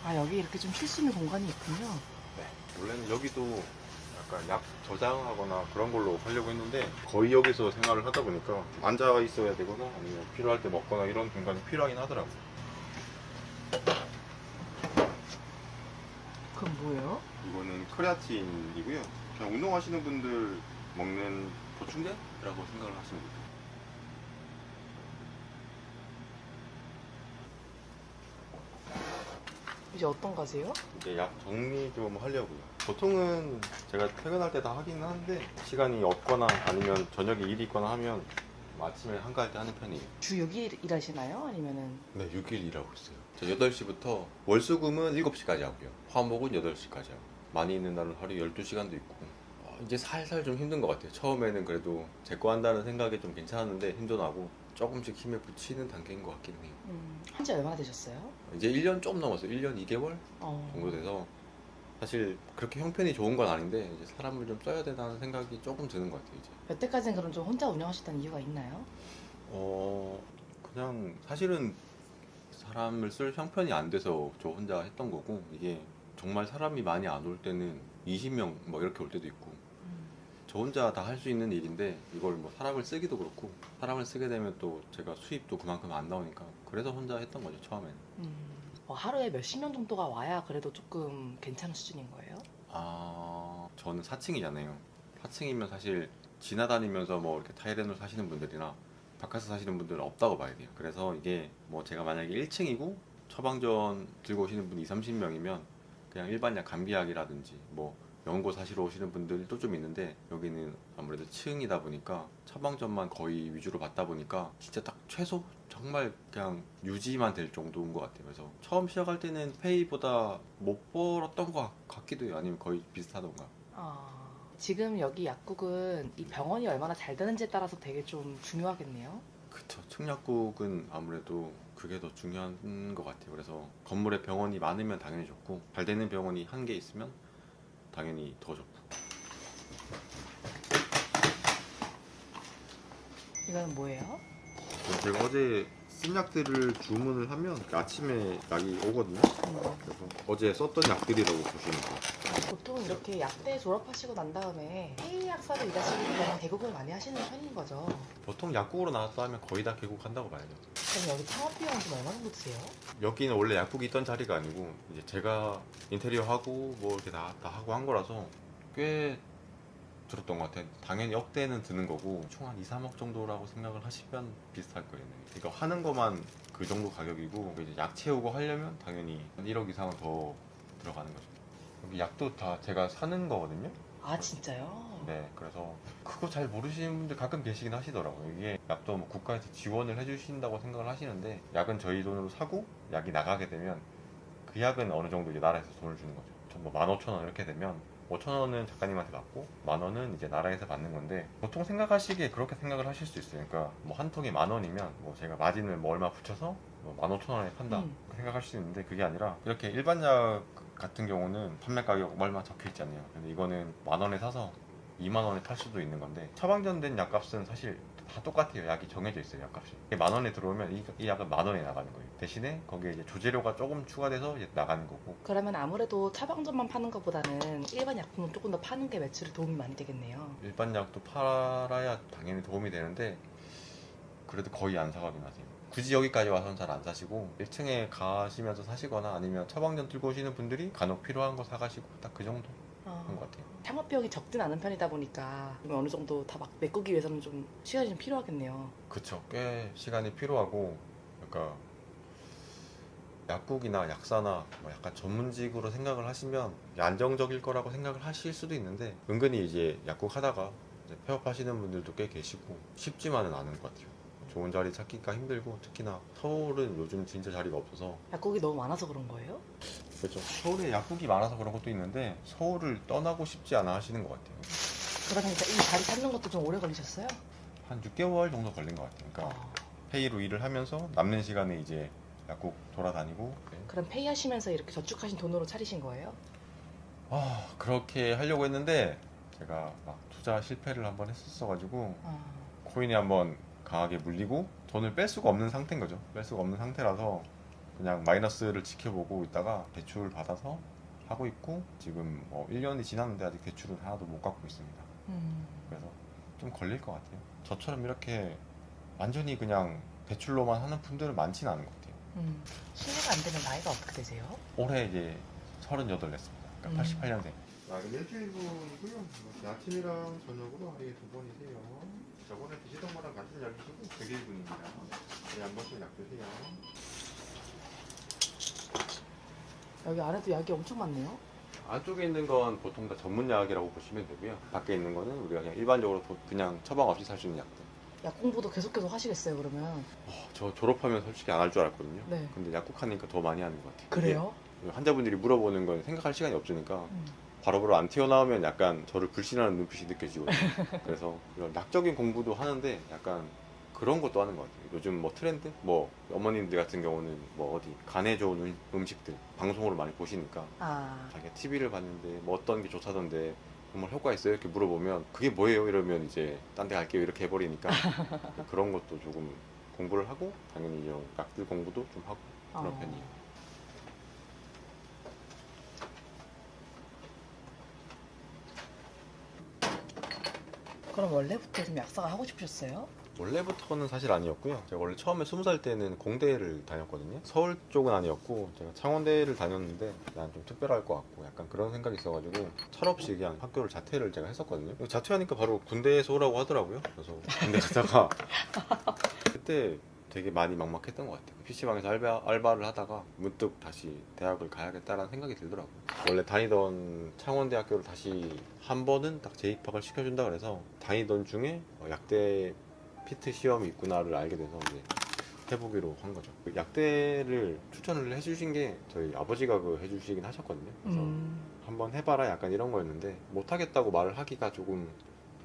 아 여기 이렇게 좀 쉴 수 있는 공간이 있군요. 네. 원래는 여기도 약간 약 저장하거나 그런 걸로 하려고 했는데 거의 여기서 생활을 하다 보니까 앉아 있어야 되거나 아니면 필요할 때 먹거나 이런 공간이 필요하긴 하더라고요. 그건 뭐예요? 이거는 크레아틴이고요. 그냥 운동하시는 분들 먹는 보충제라고 생각을 하시면 돼요. 이제 어떤 가세요? 이제 약 정리 좀 하려고요. 보통은 제가 퇴근할 때 다 하기는 하는데 시간이 없거나 아니면 저녁에 일이 있거나 하면 아침에 한가할 때 하는 편이에요. 주 6일 일하시나요? 아니면은 네, 6일 일하고 있어요. 저 8시부터 월수금은 7시까지 하고요. 화목은 8시까지 하고. 많이 있는 날은 하루에 12시간도 있고. 이제 살살 좀 힘든 것 같아요. 처음에는 그래도 제 거 한다는 생각이 좀 괜찮았는데 힘도 나고 조금씩 힘에 붙이는 단계인 것 같기는 해요. 한지 얼마나 되셨어요? 이제 1년 좀 넘었어요. 1년 2개월 어. 정도 돼서 사실 그렇게 형편이 좋은 건 아닌데 이제 사람을 좀 써야 된다는 생각이 조금 드는 것 같아요. 이제. 여태까지는 그럼 좀 혼자 운영하셨던 이유가 있나요? 그냥 사실은 사람을 쓸 형편이 안 돼서 저 혼자 했던 거고 이게 정말 사람이 많이 안 올 때는 20명 뭐 이렇게 올 때도 있고 저 혼자 다 할 수 있는 일인데 이걸 뭐 사람을 쓰기도 그렇고 사람을 쓰게 되면 또 제가 수입도 그만큼 안 나오니까 그래서 혼자 했던 거죠 처음에는. 하루에 몇십 명 정도가 와야 그래도 조금 괜찮은 수준인 거예요? 저는 4층이잖아요. 4층이면 사실 지나다니면서 뭐 이렇게 타이레놀 사시는 분들이나 바깥에서 사시는 분들은 없다고 봐야 돼요. 그래서 이게 뭐 제가 만약에 1층이고 처방전 들고 오시는 분이 20, 30명이면 그냥 일반 약 감기약이라든지 뭐 연고 사시러 오시는 분들도 좀 있는데 여기는 아무래도 층이다 보니까 처방전만 거의 위주로 받다 보니까 진짜 딱 최소 정말 그냥 유지만 될 정도인 것 같아요. 그래서 처음 시작할 때는 페이보다 못 벌었던 것 같기도 해요. 아니면 거의 비슷하던가. 지금 여기 약국은 이 병원이 얼마나 잘 되는지에 따라서 되게 좀 중요하겠네요. 그쵸. 층약국은 아무래도 그게 더 중요한 것 같아요. 그래서 건물에 병원이 많으면 당연히 좋고 잘 되는 병원이 한 개 있으면 당연히 더 좋고. 이건 뭐예요? 제가 어제 쓴 약들을 주문을 하면 아침에 약이 오거든요. 그래서 어제 썼던 약들이라고 보시면 돼요. 보통 이렇게 약대 졸업하시고 난 다음에 K 약사로 일하시는 경우는 대부분 많이 하시는 편인 거죠. 보통 약국으로 나왔다 하면 거의 다 개국한다고 봐야죠. 그럼 여기 창업 비용은 좀 얼마 정도 드세요? 여기는 원래 약국이 있던 자리가 아니고 이제 제가 인테리어 하고 뭐 이렇게 다 하고 한 거라서 꽤 들었던 것 같아요. 당연히 역대는 드는 거고 총 한 2, 3억 정도라고 생각을 하시면 비슷할 거예요. 이거 하는 것만 그 정도 가격이고 이제 약 채우고 하려면 당연히 1억 이상은 더 들어가는 거죠. 여기 약도 다 제가 사는 거거든요. 아 진짜요? 네, 그래서 그거 잘 모르시는 분들 가끔 계시긴 하시더라고요. 이게 약도 뭐 국가에서 지원을 해주신다고 생각을 하시는데 약은 저희 돈으로 사고 약이 나가게 되면 그 약은 어느 정도 이제 나라에서 돈을 주는 거죠. 뭐 15,000원 이렇게 되면 5,000원은 작가님한테 받고 10,000원은 이제 나라에서 받는 건데 보통 생각하시기에 그렇게 생각을 하실 수 있어요. 그러니까 뭐 한 통에 10,000원이면 뭐 제가 마진을 뭐 얼마 붙여서 뭐 15,000원에 판다 그렇게 생각하실 수 있는데 그게 아니라 이렇게 일반 약 같은 경우는 판매 가격 얼마 적혀 있잖아요. 근데 이거는 10,000원에 사서 20,000원에 팔 수도 있는 건데 처방전된 약값은 사실 다 똑같아요. 약이 정해져 있어요. 약값이 10,000원에 들어오면 이 약은 10,000원에 나가는 거예요. 대신에 거기에 이제 조재료가 조금 추가돼서 이제 나가는 거고. 그러면 아무래도 처방전만 파는 것보다는 일반 약품은 조금 더 파는 게 매출에 도움이 많이 되겠네요. 일반 약도 팔아야 당연히 도움이 되는데 그래도 거의 안 사가긴 하세요. 굳이 여기까지 와서는 잘 안 사시고 1층에 가시면서 사시거나 아니면 처방전 들고 오시는 분들이 간혹 필요한 거 사가시고 딱 그 정도 한 것 같아요. 창업 비용이 적진 않은 편이다 보니까 어느 정도 다 막 메꾸기 위해서는 좀 시간이 좀 필요하겠네요. 그쵸. 꽤 시간이 필요하고 그러니까 약국이나 약사나 뭐 약간 전문직으로 생각을 하시면 안정적일 거라고 생각을 하실 수도 있는데 은근히 이제 약국 하다가 이제 폐업하시는 분들도 꽤 계시고 쉽지만은 않은 것 같아요. 좋은 자리 찾기가 힘들고 특히나 서울은 요즘 진짜 자리가 없어서. 약국이 너무 많아서 그런 거예요? 그렇죠. 서울에 약국이 많아서 그런 것도 있는데 서울을 떠나고 싶지 않아 하시는 것 같아요. 그러니까 이 자리 찾는 것도 좀 오래 걸리셨어요? 한 6개월 정도 걸린 것 같아요. 그러니까 페이로 일을 하면서 남는 시간에 이제 약국 돌아다니고. 그럼 페이 하시면서 이렇게 저축하신 돈으로 차리신 거예요? 그렇게 하려고 했는데 제가 막 투자 실패를 한번 했었어가지고 코인이 한번 강하게 물리고 돈을 뺄 수가 없는 상태인 거죠. 뺄 수가 없는 상태라서 그냥 마이너스를 지켜보고 있다가 대출 받아서 하고 있고 지금 1년이 지났는데 아직 대출은 하나도 못 갚고 있습니다. 그래서 좀 걸릴 것 같아요. 저처럼 이렇게 완전히 그냥 대출로만 하는 분들은 많지는 않은 것 같아요. 실례가 안 되면 나이가 어떻게 되세요? 올해 이제 38 됐습니다. 그러니까 88년생. 그럼 일주일분이고요. 아침이랑 저녁으로 하루에 2번이세요. 저번에 드시던 거랑 같은 약이시고 100일분입니다. 네, 한 번씩 약 드세요. 여기 안에도 약이 엄청 많네요. 안쪽에 있는 건 보통 다 전문약이라고 보시면 되고요. 밖에 있는 거는 우리가 그냥 일반적으로 그냥 처방 없이 살 수 있는 약들. 약 공부도 계속 하시겠어요 그러면? 저 졸업하면 솔직히 안 할 줄 알았거든요. 네. 근데 약국 하니까 더 많이 하는 것 같아요. 그래요? 이게 환자분들이 물어보는 건 생각할 시간이 없으니까 바로바로 안 튀어나오면 약간 저를 불신하는 눈빛이 느껴지거든요. 그래서 이런 약적인 공부도 하는데 약간 그런 것도 하는 것 같아요. 요즘 뭐 트렌드? 뭐 어머님들 같은 경우는 뭐 어디 간에 좋은 음식들 방송으로 많이 보시니까 자기가 TV를 봤는데 뭐 어떤 게 좋다던데 정말 효과 있어요? 이렇게 물어보면 그게 뭐예요? 이러면 이제 딴 데 갈게요 이렇게 해버리니까 그런 것도 조금 공부를 하고 당연히 이런 약들 공부도 좀 하고 그런 편이에요. 그럼 원래부터 좀 약사가 하고 싶으셨어요? 원래부터는 사실 아니었고요. 제가 원래 처음에 20살 때는 공대를 다녔거든요. 서울 쪽은 아니었고 제가 창원대를 다녔는데 난 좀 특별할 것 같고 약간 그런 생각이 있어가지고 철없이 그냥 학교를 자퇴를 제가 했었거든요. 자퇴하니까 바로 군대에서 오라고 하더라고요. 그래서 군대 갔다가 그때 되게 많이 막막했던 것 같아요. PC방에서 알바를 하다가 문득 다시 대학을 가야겠다라는 생각이 들더라고요. 원래 다니던 창원대학교를 다시 한 번은 딱 재입학을 시켜준다 그래서 다니던 중에 약대 피트 시험이 있구나를 알게 돼서 이제 해보기로 한 거죠. 약대를 추천을 해주신 게 저희 아버지가 해주시긴 하셨거든요. 그래서 한번 해봐라 약간 이런 거였는데 못하겠다고 말을 하기가 조금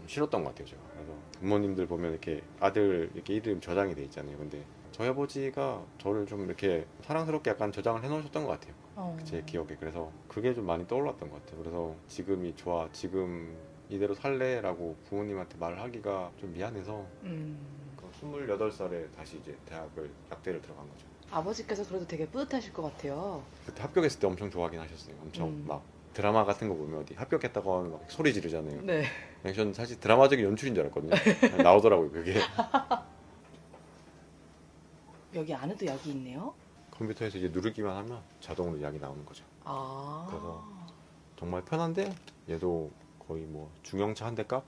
싫었던 것 같아요. 제가. 그래서 부모님들 보면 이렇게 아들 이렇게 이름 저장이 돼 있잖아요. 근데 저희 아버지가 저를 좀 이렇게 사랑스럽게 약간 저장을 해놓으셨던 것 같아요. 제 기억에. 그래서 그게 좀 많이 떠올랐던 것 같아요. 그래서 지금이 좋아, 지금 이대로 살래라고 부모님한테 말을 하기가 좀 미안해서 28살에 다시 이제 약대를 들어간 거죠. 아버지께서 그래도 되게 뿌듯하실 것 같아요. 그때 합격했을 때 엄청 좋아하긴 하셨어요. 엄청 막 드라마 같은 거 보면 어디 합격했다고 하면 막 소리 지르잖아요. 네. 저는 사실 드라마적인 연출인 줄 알았거든요. 나오더라고요 그게. 여기 안에도 약이 있네요. 컴퓨터에서 이제 누르기만 하면 자동으로 약이 나오는 거죠. 아. 그래서 정말 편한데 얘도 거의 뭐 중형차 한 대 값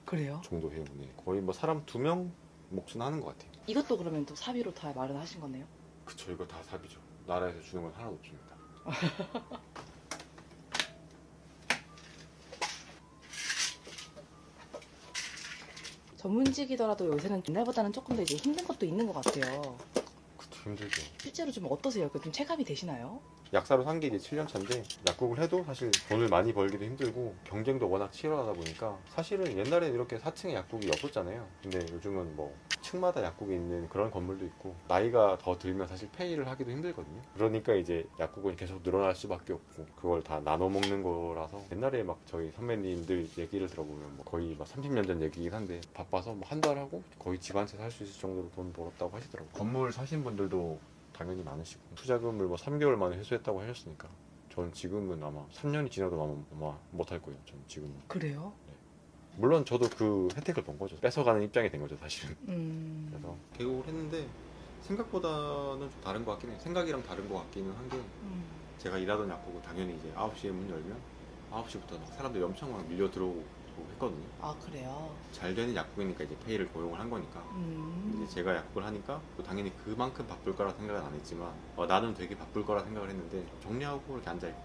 그래요? 정도 해요. 네. 거의 뭐 사람 2명 몫은 하는 것 같아요. 이것도 그러면 또 사비로 다 마련하신 거네요? 그쵸, 이거 다 사비죠. 나라에서 주는 건 하나도 없습니다. 전문직이더라도 요새는 옛날보다는 조금 더 이제 힘든 것도 있는 것 같아요. 그쵸, 힘들죠. 실제로 좀 어떠세요? 좀 체감이 되시나요? 약사로 산 게 이제 7년 차인데 약국을 해도 사실 돈을 많이 벌기도 힘들고 경쟁도 워낙 치열하다 보니까 사실은 옛날에는 이렇게 4층에 약국이 없었잖아요. 근데 요즘은 뭐 층마다 약국이 있는 그런 건물도 있고 나이가 더 들면 사실 페이를 하기도 힘들거든요. 그러니까 이제 약국은 계속 늘어날 수밖에 없고 그걸 다 나눠 먹는 거라서 옛날에 막 저희 선배님들 얘기를 들어보면 뭐 거의 막 30년 전 얘기긴 한데 바빠서 뭐 한 달 하고 거의 집 한 채 살 수 있을 정도로 돈 벌었다고 하시더라고요. 건물 사신 분들도 당연히 많으시고 투자금을 뭐 3개월 만에 회수했다고 하셨으니까 저는 지금은 아마 3년이 지나도 아마 못할 거예요. 저는 지금은. 그래요? 물론 저도 그 혜택을 본 거죠. 뺏어가는 입장이 된 거죠 사실은. 그래서 음. 개국을 했는데 생각보다는 좀 다른 것 같긴 해요. 생각이랑 다른 것 같기는 한 게 제가 일하던 약국은 당연히 이제 9시에 문 열면 9시부터 막 사람들이 엄청 막 밀려 들어오고 했거든요. 아, 그래요? 잘 되는 약국이니까 이제 페이를 고용을 한 거니까. 근데 이제 제가 약국을 하니까 또 당연히 그만큼 바쁠 거라 생각은 안 했지만 나는 되게 바쁠 거라 생각을 했는데 정리하고 이렇게 앉아있고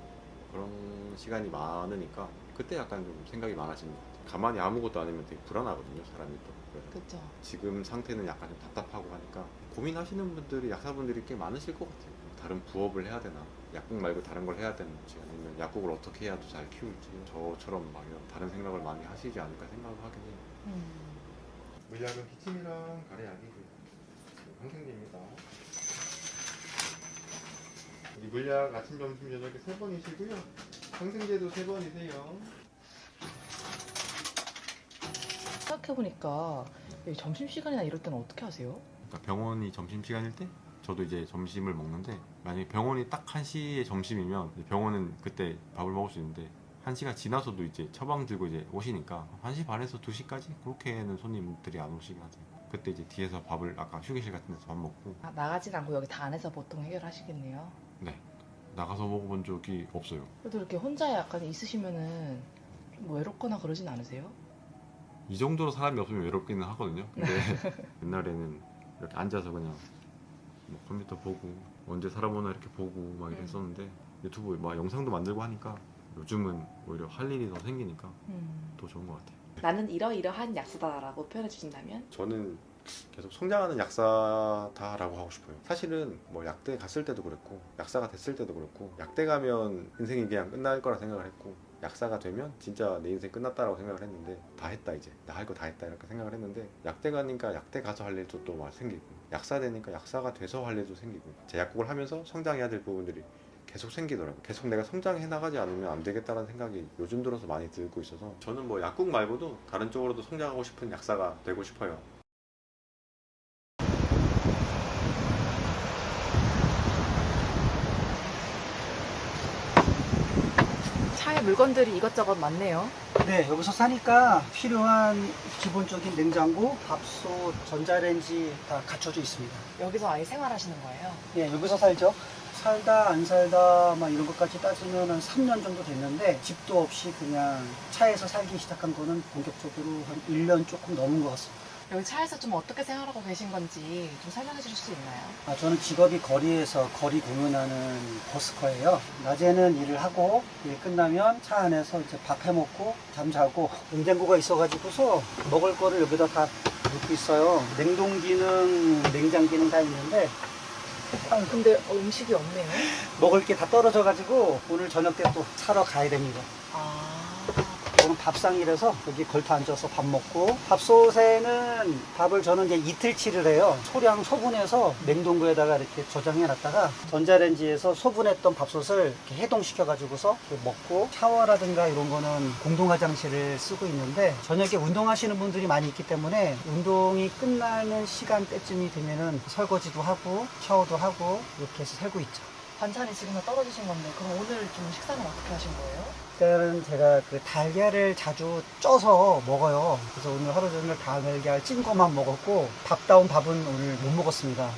그런 시간이 많으니까 그때 약간 좀 생각이 많아지는 것 같아요. 가만히 아무것도 안 하면 되게 불안하거든요 사람이 또. 그래서 그쵸. 지금 상태는 약간 좀 답답하고 하니까 고민하시는 분들이 약사분들이 꽤 많으실 것 같아요. 다른 부업을 해야 되나, 약국 말고 다른 걸 해야 되는지, 아니면 약국을 어떻게 해야 더 잘 키울지, 저처럼 막 이런 다른 생각을 많이 하시지 않을까 생각을 하긴 해요. 물약은 기침이랑 가래약이고요. 항생제입니다. 이 물약 아침, 점심, 저녁에 3번이시고요. 항생제도 3번이세요. 생각해보니까 여기 점심시간이나 이럴 때는 어떻게 하세요? 그러니까 병원이 점심시간일 때 저도 이제 점심을 먹는데 만약에 병원이 딱 1시에 점심이면 병원은 그때 밥을 먹을 수 있는데 1시가 지나서도 이제 처방 들고 이제 오시니까 1시 반에서 2시까지 그렇게는 손님들이 안 오시긴 하세요. 그때 이제 뒤에서 밥을 아까 휴게실 같은 데서 밥 먹고 나가진 않고 여기 다 안에서 보통 해결하시겠네요. 네 나가서 먹어본 적이 없어요. 그래도 이렇게 혼자 약간 있으시면은 뭐 외롭거나 그러진 않으세요? 이 정도로 사람이 없으면 외롭기는 하거든요. 근데 옛날에는 이렇게 앉아서 그냥 뭐 컴퓨터 보고 언제 사람 오나 이렇게 보고 막 이랬었는데 유튜브 막 영상도 만들고 하니까 요즘은 오히려 할 일이 더 생기니까 더 좋은 것 같아요. 나는 이러이러한 약사다라고 표현해 주신다면? 저는 계속 성장하는 약사다라고 하고 싶어요. 사실은 뭐 약대 갔을 때도 그랬고 약사가 됐을 때도 그렇고 약대 가면 인생이 그냥 끝날 거라 생각을 했고 약사가 되면 진짜 내 인생 끝났다라고 생각을 했는데 다 했다 이제 나 할 거 다 했다 이렇게 생각을 했는데 약대 가니까 약대 가서 할 일도 또 막 생기고 약사 되니까 약사가 돼서 할 일도 생기고 제 약국을 하면서 성장해야 될 부분들이 계속 생기더라고요. 계속 내가 성장해 나가지 않으면 안 되겠다는 생각이 요즘 들어서 많이 들고 있어서 저는 뭐 약국 말고도 다른 쪽으로도 성장하고 싶은 약사가 되고 싶어요. 차에 물건들이 이것저것 많네요. 네, 여기서 사니까 필요한 기본적인 냉장고, 밥솥, 전자레인지 다 갖춰져 있습니다. 여기서 아예 생활하시는 거예요? 예, 여기서 살죠. 살다 안 살다 막 이런 것까지 따지면 한 3년 정도 됐는데 집도 없이 그냥 차에서 살기 시작한 거는 본격적으로 한 1년 조금 넘은 것 같습니다. 여기 차에서 좀 어떻게 생활하고 계신 건지 좀 설명해 주실 수 있나요? 저는 직업이 거리에서 거리 공연하는 버스커예요. 낮에는 일을 하고 일 끝나면 차 안에서 이제 밥 해먹고 잠자고 냉장고가 있어가지고서 먹을 거를 여기다 다 넣고 있어요. 냉동 기능, 냉장 기능 다 있는데 근데 음식이 없네요. 먹을 게 다 떨어져가지고 오늘 저녁 때 또 사러 가야 됩니다. 오늘 밥상이라서 여기 걸터 앉아서 밥 먹고 밥솥에는 밥을 저는 이제 이틀치를 해요. 소량 소분해서 냉동고에다가 이렇게 저장해 놨다가 전자레인지에서 소분했던 밥솥을 이렇게 해동시켜 가지고서 먹고 샤워라든가 이런 거는 공동 화장실을 쓰고 있는데 저녁에 운동하시는 분들이 많이 있기 때문에 운동이 끝나는 시간대쯤이 되면은 설거지도 하고 샤워도 하고 이렇게 해서 살고 있죠. 반찬이 지금 다 떨어지신 건데 그럼 오늘 좀 식사는 어떻게 하신 거예요? 그때는 제가 그 달걀을 자주 쪄서 먹어요. 그래서 오늘 하루 종일 달걀 찐 거만 먹었고 밥다운 밥은 오늘 못 먹었습니다.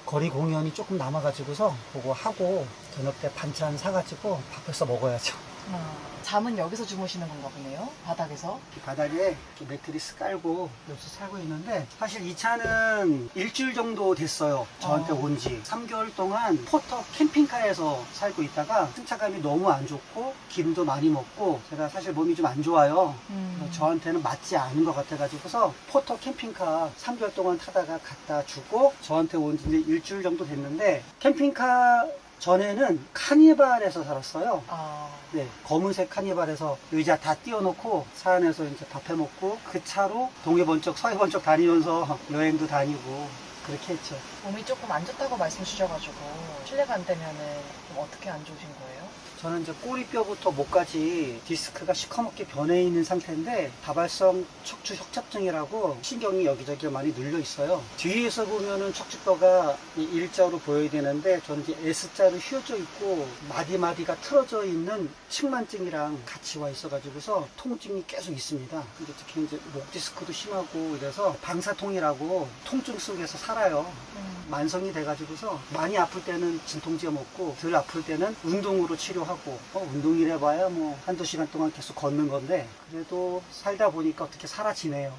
거리 공연이 조금 남아가지고서 그거 하고 저녁 때 반찬 사가지고 밥해서 먹어야죠. 잠은 여기서 주무시는 건가 보네요? 바닥에서? 바닥에 이렇게 매트리스 깔고 여기서 살고 있는데 사실 이 차는 일주일 정도 됐어요. 저한테 온 지 3개월 동안 포터 캠핑카에서 살고 있다가 승차감이 너무 안 좋고 기름도 많이 먹고 제가 사실 몸이 좀 안 좋아요. 저한테는 맞지 않은 것 같아가지고서 포터 캠핑카 3개월 동안 타다가 갖다 주고 저한테 온 지 이제 일주일 정도 됐는데 캠핑카 전에는 카니발에서 살았어요. 네, 검은색 카니발에서 의자 다 띄워놓고 차 안에서 이제 밥 해먹고 그 차로 동해 번쩍 서해 번쩍 다니면서 여행도 다니고 그렇게 했죠. 몸이 조금 안 좋다고 말씀 주셔가지고 실례가 안 되면은 좀 어떻게 안 좋으신 거예요? 저는 이제 꼬리뼈부터 목까지 디스크가 시커멓게 변해 있는 상태인데 다발성 척추 협착증이라고 신경이 여기저기 많이 눌려 있어요. 뒤에서 보면은 척추뼈가 일자로 보여야 되는데 저는 이제 S자로 휘어져 있고 마디마디가 틀어져 있는 측만증이랑 같이 와 있어가지고서 통증이 계속 있습니다. 근데 특히 이제 목 디스크도 심하고 이래서 방사통이라고 통증 속에서 살아요. 만성이 돼가지고서 많이 아플 때는 진통제 먹고 덜 아플 때는 운동으로 치료하고 운동이래 봐야 뭐 한두 시간 동안 계속 걷는 건데 그래도 살다 보니까 어떻게 사라지네요.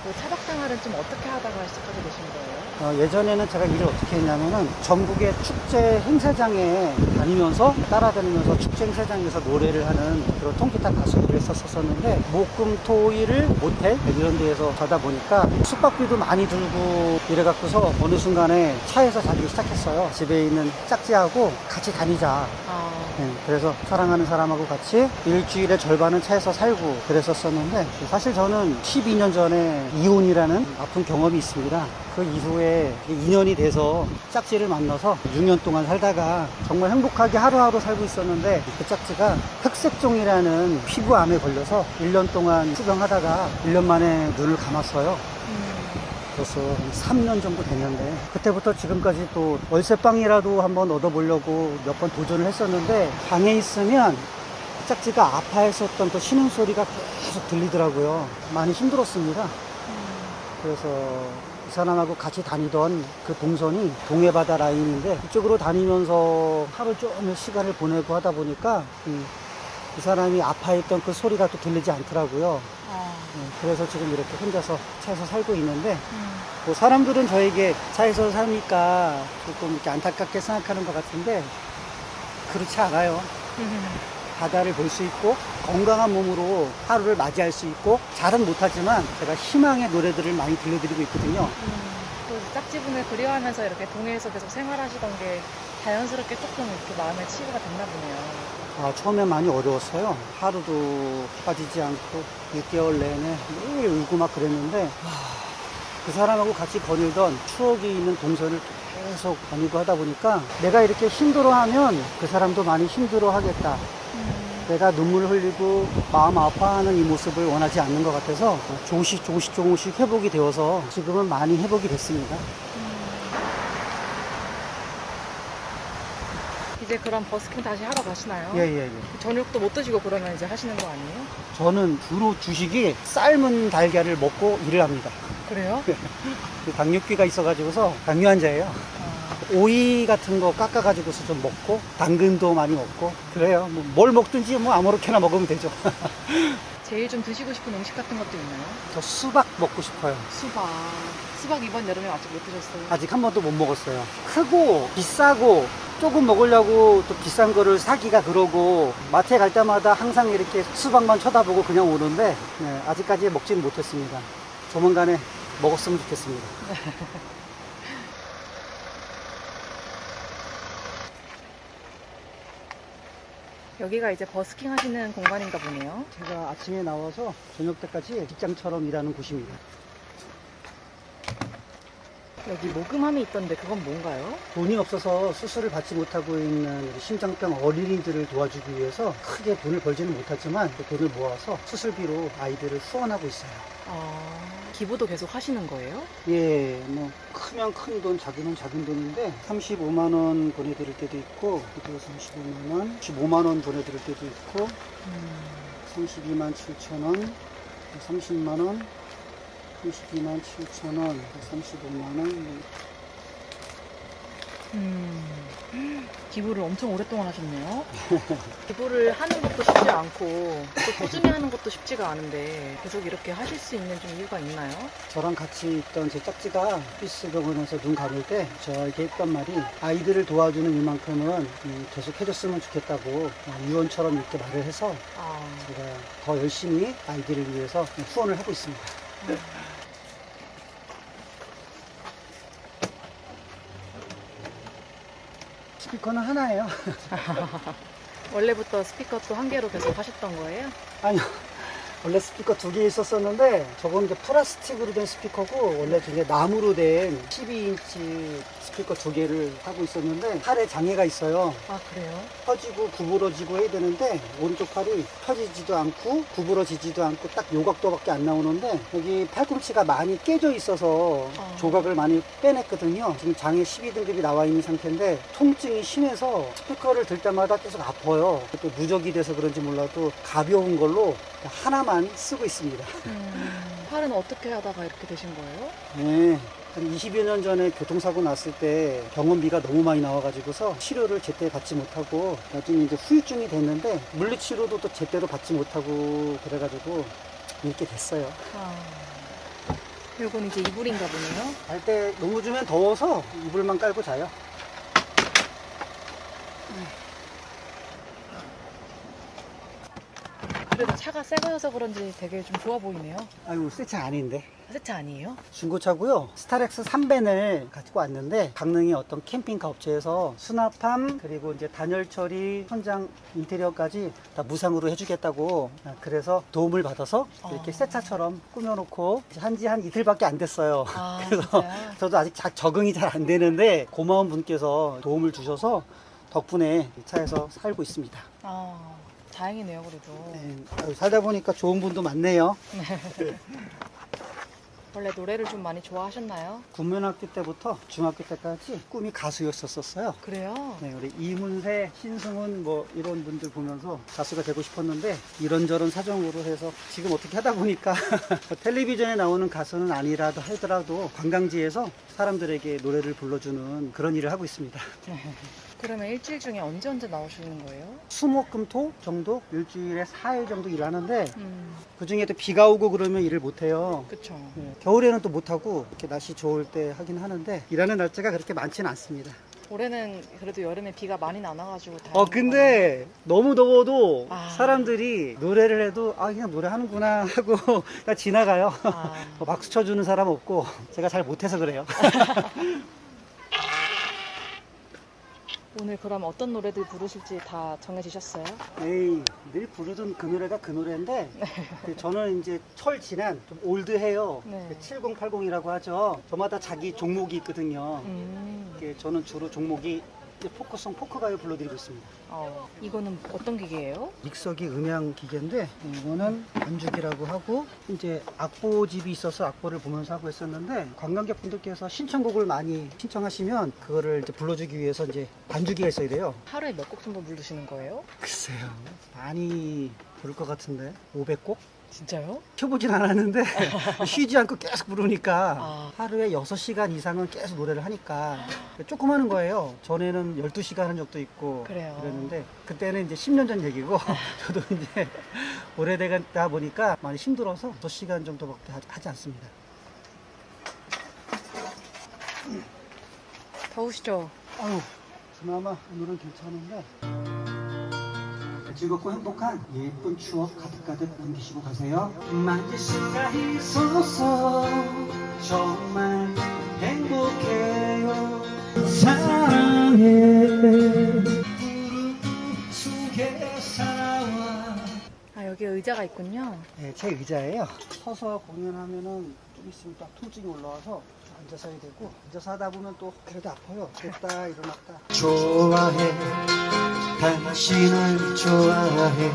그 차박 생활은 좀 어떻게 하다가 시작하게 되신 거예요? 예전에는 제가 일을 어떻게 했냐면은 전국의 축제 행사장에 다니면서 따라다니면서 축제 행사장에서 노래를 하는 그런 통기타 가수 일을 했었었는데 목금토일을 모텔 이런 데에서 자다 보니까 숙박비도 많이 들고 이래갖고서 어느 순간에 차에서 자기 시작했어요. 집에 있는 짝지하고 같이 다니자. 네, 그래서 사랑하는 사람하고 같이 일주일에 절반은 차에서 살고 그랬었었는데 사실 저는 12년 전에 이혼이라는 아픈 경험이 있습니다. 그 이후에 2년이 돼서 짝지를 만나서 6년 동안 살다가 정말 행복하게 하루하루 살고 있었는데 그 짝지가 흑색종이라는 피부암에 걸려서 1년 동안 투병하다가 1년 만에 눈을 감았어요. 벌써 3년 정도 됐는데 그때부터 지금까지 또 월세방이라도 한번 얻어보려고 몇 번 도전을 했었는데 방에 있으면 짝지가 아파했었던 그 신음소리가 계속 들리더라고요. 많이 힘들었습니다. 그래서 이 사람하고 같이 다니던 그 동선이 동해바다 라인인데 이쪽으로 다니면서 하루 종일 시간을 보내고 하다 보니까 이 사람이 아파했던 그 소리가 또 들리지 않더라고요. 그래서 지금 이렇게 혼자서 차에서 살고 있는데 뭐 사람들은 저에게 차에서 사니까 조금 이렇게 안타깝게 생각하는 것 같은데 그렇지 않아요. 바다를 볼 수 있고 건강한 몸으로 하루를 맞이할 수 있고 잘은 못하지만 제가 희망의 노래들을 많이 들려드리고 있거든요. 또 짝지분을 그리워하면서 이렇게 동해에서 계속 생활하시던 게 자연스럽게 조금 이렇게 마음에 치유가 됐나 보네요. 처음엔 많이 어려웠어요. 하루도 빠지지 않고 6개월 내내 매일 울고 막 그랬는데 그 사람하고 같이 거닐던 추억이 있는 동선을 계속 다니고 하다 보니까 내가 이렇게 힘들어하면 그 사람도 많이 힘들어하겠다. 내가 눈물 흘리고 마음 아파하는 이 모습을 원하지 않는 것 같아서 조금씩 회복이 되어서 지금은 많이 회복이 됐습니다. 이제 그럼 버스킹 다시 하러 가시나요? 예. 저녁도 못 드시고 그러면 이제 하시는 거 아니에요? 저는 주로 주식이 삶은 달걀을 먹고 일을 합니다. 그래요? 그 당뇨기가 있어가지고서 당뇨 환자예요. 아, 오이 같은 거 깎아가지고서 좀 먹고 당근도 많이 먹고 그래요. 뭐 뭘 먹든지 뭐 아무렇게나 먹으면 되죠. 제일 좀 드시고 싶은 음식 같은 것도 있나요? 저 수박 먹고 싶어요. 수박 이번 여름에 아직 못 드셨어요? 아직 한 번도 못 먹었어요. 크고 비싸고 조금 먹으려고 또 비싼 거를 사기가 그러고 마트에 갈 때마다 항상 이렇게 수박만 쳐다보고 그냥 오는데 네, 아직까지 먹지는 못했습니다. 조만간에 먹었으면 좋겠습니다. 여기가 이제 버스킹 하시는 공간인가 보네요. 제가 아침에 나와서 저녁 때까지 직장처럼 일하는 곳입니다. 여기 모금함이 있던데 그건 뭔가요? 돈이 없어서 수술을 받지 못하고 있는 우리 심장병 어린이들을 도와주기 위해서 크게 돈을 벌지는 못하지만 그 돈을 모아서 수술비로 아이들을 후원하고 있어요. 기부도 계속 하시는 거예요? 예, 뭐 크면 큰 돈, 작으면 작은 돈인데 35만 원 보내드릴 때도 있고 그리고 15만 원 보내드릴 때도 있고 32만 7천 원, 30만 원, 32만 7천 원, 35만 원. 기부를 엄청 오랫동안 하셨네요. 기부를 하는 것도 쉽지 않고 또 꾸준히 하는 것도 쉽지가 않은데 계속 이렇게 하실 수 있는 좀 이유가 있나요? 저랑 같이 있던 제 짝지가 피스 병원에서 눈 감을 때 저에게 했던 말이 아이들을 도와주는 일만큼은 계속 해줬으면 좋겠다고 유언처럼 이렇게 말을 해서 제가 더 열심히 아이들을 위해서 후원을 하고 있습니다. 스피커는 하나예요. 원래부터 스피커도 한 개로 계속 하셨던 거예요? 아니요. 원래 스피커 2개 있었었는데 저건 이제 플라스틱으로 된 스피커고 원래 저게 나무로 된 12인치 스피커 2개를 하고 있었는데 팔에 장애가 있어요. 아, 그래요? 펴지고 구부러지고 해야 되는데 오른쪽 팔이 펴지지도 않고 구부러지지도 않고 딱 요각도밖에 안 나오는데 여기 팔꿈치가 많이 깨져 있어서 조각을 많이 빼냈거든요. 지금 장애 12등급이 나와 있는 상태인데 통증이 심해서 스피커를 들 때마다 계속 아파요. 또 누적이 돼서 그런지 몰라도 가벼운 걸로 하나만 쓰고 있습니다. 팔은 어떻게 하다가 이렇게 되신 거예요? 네. 한 20여 년 전에 교통사고 났을 때 병원비가 너무 많이 나와가지고서 치료를 제때 받지 못하고 나중에 이제 후유증이 됐는데 물리치료도 또 제대로 받지 못하고 그래가지고 이렇게 됐어요. 이건 이제 이불인가 보네요. 잘 때 너무 주면 더워서 이불만 깔고 자요. 그래도 차가 새 거여서 그런지 되게 좀 좋아 보이네요. 아유, 새 차 아닌데. 새 차 아니에요? 중고차고요. 스타렉스 3벤을 가지고 왔는데 강릉의 어떤 캠핑카 업체에서 수납함 그리고 이제 단열 처리, 현장 인테리어까지 다 무상으로 해주겠다고 그래서 도움을 받아서 이렇게 새 차처럼 꾸며놓고 한지 한 이틀밖에 안 됐어요. 그래서 진짜요? 저도 아직 적응이 잘 안 되는데 고마운 분께서 도움을 주셔서 덕분에 이 차에서 살고 있습니다. 다행이네요, 그래도. 네, 살다 보니까 좋은 분도 많네요. 원래 노래를 좀 많이 좋아하셨나요? 국민학교 때부터 중학교 때까지 꿈이 가수였었어요. 그래요? 네, 우리 이문세, 신승훈 뭐 이런 분들 보면서 가수가 되고 싶었는데 이런저런 사정으로 해서 지금 어떻게 하다 보니까 텔레비전에 나오는 가수는 아니라도 하더라도 관광지에서 사람들에게 노래를 불러주는 그런 일을 하고 있습니다. 그러면 일주일 중에 언제 나오시는 거예요? 수목금토 정도 일주일에 4일 정도 일하는데 그 중에도 비가 오고 그러면 일을 못해요. 그쵸. 네, 겨울에는 또 못하고 이렇게 날씨 좋을 때 하긴 하는데 일하는 날짜가 그렇게 많지는 않습니다. 올해는 그래도 여름에 비가 많이 안 와가지고 근데 너무 더워도 아. 사람들이 노래를 해도 그냥 노래하는구나 하고 그냥 지나가요. 박수 쳐주는 사람 없고 제가 잘 못해서 그래요. 오늘 그럼 어떤 노래들 부르실지 다 정해지셨어요? 에이, 늘 부르던 그 노래가 그 노래인데 저는 이제 철 지난 좀 올드해요. 네. 7080이라고 하죠. 저마다 자기 종목이 있거든요. 저는 주로 종목이 이제 포크송 포크가요 불러드리고 있습니다. 이거는 어떤 기계예요? 믹서기 음향 기계인데 이거는 반주기라고 하고 이제 악보집이 있어서 악보를 보면서 하고 있었는데 관광객분들께서 신청곡을 많이 신청하시면 그거를 이제 불러주기 위해서 이제 반주기가 있어야 돼요. 하루에 몇 곡 정도 부르시는 거예요? 글쎄요. 많이 부를 것 같은데 500곡? 진짜요? 켜보진 않았는데 쉬지 않고 계속 부르니까 아. 하루에 6시간 이상은 계속 노래를 하니까 조금 하는 거예요. 전에는 12시간 한 적도 있고 그래요. 그랬는데 그때는 이제 10년 전 얘기고 저도 이제 오래되다 보니까 많이 힘들어서 6시간 정도밖에 하지 않습니다. 더우시죠? 아유, 그나마 오늘은 괜찮은데 즐겁고 행복한 예쁜 추억 가득가득 남기시고 가세요. 만질 수가 있어서 정말 행복해요. 사랑해 속에 살아와. 여기 의자가 있군요. 네, 제 의자예요. 서서 공연하면은 좀 있으면 딱 통증이 올라와서 앉아서 해야 되고 앉아서 하다 보면 또 그래도 아파요. 됐다 일어났다. 좋아해 당신을 좋아해.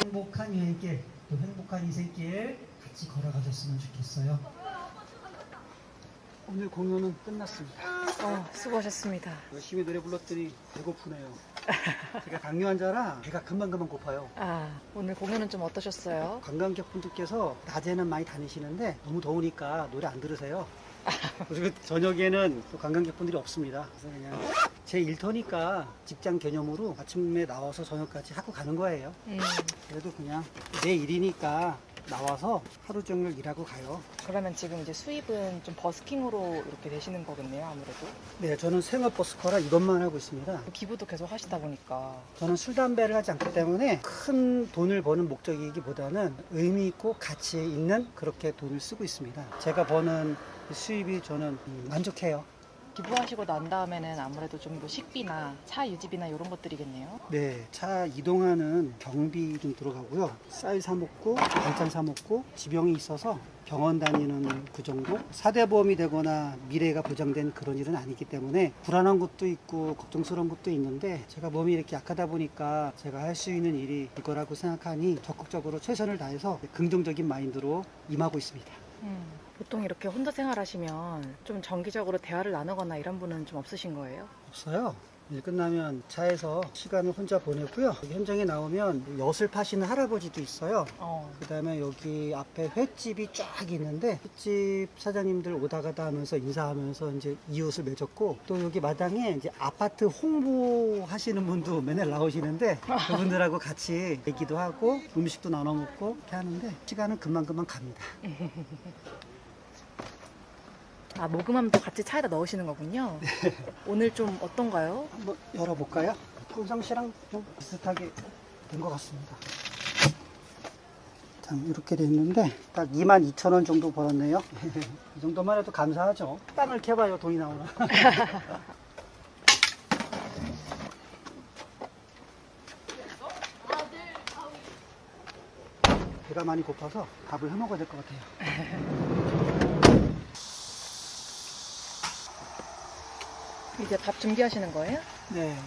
행복한 여행길 또 행복한 인생길 같이 걸어가셨으면 좋겠어요. 오늘 공연은 끝났습니다. 수고하셨습니다. 열심히 노래 불렀더니 배고프네요. 제가 당뇨 환자라 배가 금방금방 고파요. 오늘 공연은 좀 어떠셨어요? 관광객분들께서 낮에는 많이 다니시는데 너무 더우니까 노래 안 들으세요. 그리고 저녁에는 또 관광객분들이 없습니다. 그래서 그냥 제 일터니까 직장 개념으로 아침에 나와서 저녁까지 하고 가는 거예요. 그래도 그냥 내 일이니까 나와서 하루 종일 일하고 가요. 그러면 지금 이제 수입은 좀 버스킹으로 이렇게 되시는 거겠네요, 아무래도. 네, 저는 생업버스커라 이것만 하고 있습니다. 기부도 계속 하시다 보니까. 저는 술, 담배를 하지 않기 때문에 큰 돈을 버는 목적이기보다는 의미 있고 가치 있는 그렇게 돈을 쓰고 있습니다. 제가 버는 수입이 저는 만족해요. 기부하시고 난 다음에는 아무래도 좀 더 식비나 차 유지비나 이런 것들이겠네요. 네, 차 이동하는 경비 좀 들어가고요. 쌀 사 먹고 반찬 사 먹고 지병이 있어서 병원 다니는 그 정도. 사대보험이 되거나 미래가 보장된 그런 일은 아니기 때문에 불안한 것도 있고 걱정스러운 것도 있는데 제가 몸이 이렇게 약하다 보니까 제가 할 수 있는 일이 이거라고 생각하니 적극적으로 최선을 다해서 긍정적인 마인드로 임하고 있습니다. 보통 이렇게 혼자 생활하시면 좀 정기적으로 대화를 나누거나 이런 분은 좀 없으신 거예요? 없어요. 일 끝나면 차에서 시간을 혼자 보내고요. 여기 현장에 나오면 엿을 파시는 할아버지도 있어요. 그 다음에 여기 앞에 횟집이 쫙 있는데 횟집 사장님들 오다 가다 하면서 인사하면서 이제 이웃을 맺었고 또 여기 마당에 이제 아파트 홍보하시는 분도 맨날 나오시는데 그분들하고 같이 얘기도 하고 음식도 나눠 먹고 이렇게 하는데 시간은 금방금방 갑니다. 모금함도 같이 차에다 넣으시는 거군요. 오늘 좀 어떤가요? 한번 열어볼까요? 평상시랑 좀 비슷하게 된 것 같습니다. 참 이렇게 돼 있는데 딱 22,000원 정도 벌었네요. 이 정도만 해도 감사하죠. 땅을 캐봐요 돈이 나오나. 배가 많이 고파서 밥을 해 먹어야 될 것 같아요. 이제 밥 준비하시는 거예요? 네.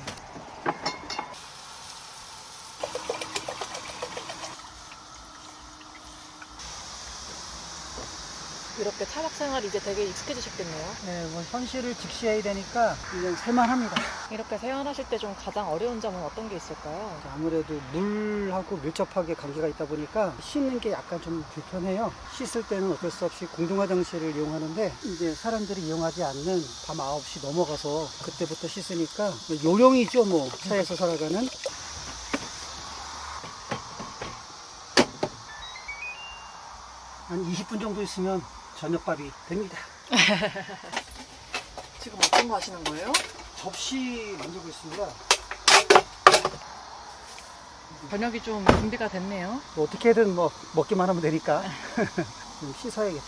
이렇게 차박 생활이 이제 되게 익숙해지셨겠네요. 네, 뭐 현실을 직시해야 되니까 그냥 살만합니다. 이렇게 생활하실 때 좀 가장 어려운 점은 어떤 게 있을까요? 아무래도 물하고 밀접하게 관계가 있다 보니까 씻는 게 약간 좀 불편해요. 씻을 때는 어쩔 수 없이 공중 화장실을 이용하는데 이제 사람들이 이용하지 않는 밤 9시 넘어가서 그때부터 씻으니까 요령이죠, 뭐 차에서 살아가는. 한 20분 정도 있으면 저녁밥이 됩니다. 지금 어떤 거 하시는 거예요? 접시 만들고 있습니다. 저녁이 좀 준비가 됐네요. 뭐 어떻게든 뭐 먹기만 하면 되니까 좀 씻어야겠다.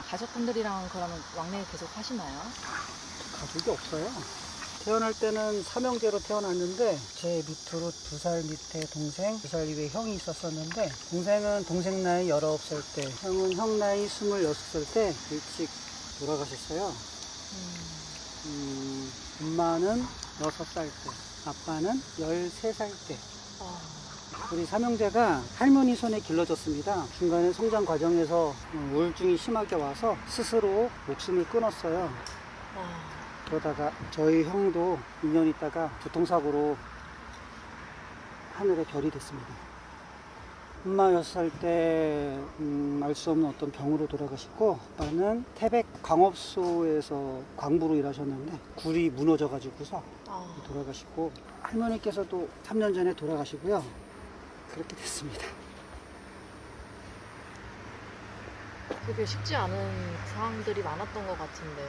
가족분들이랑 그러면 왕래를 계속 하시나요? 가족이 없어요. 태어날 때는 삼형제로 태어났는데 제 밑으로 2살 밑에 동생, 2살 위에 형이 있었었는데 동생은 동생 나이 19살 때, 형은 형 나이 26살 때 일찍 돌아가셨어요. 엄마는 6살 때, 아빠는 13살 때. 우리 삼형제가 할머니 손에 길러졌습니다. 중간에 성장 과정에서 우울증이 심하게 와서 스스로 목숨을 끊었어요. 그러다가 저희 형도 2년 있다가 교통사고로 하늘의 별이 됐습니다. 엄마 6살 때 알 수 없는 어떤 병으로 돌아가셨고, 아빠는 태백 광업소에서 광부로 일하셨는데 굴이 무너져가지고서 돌아가시고, 할머니께서도 3년 전에 돌아가시고요. 그렇게 됐습니다. 되게 쉽지 않은 상황들이 많았던 것 같은데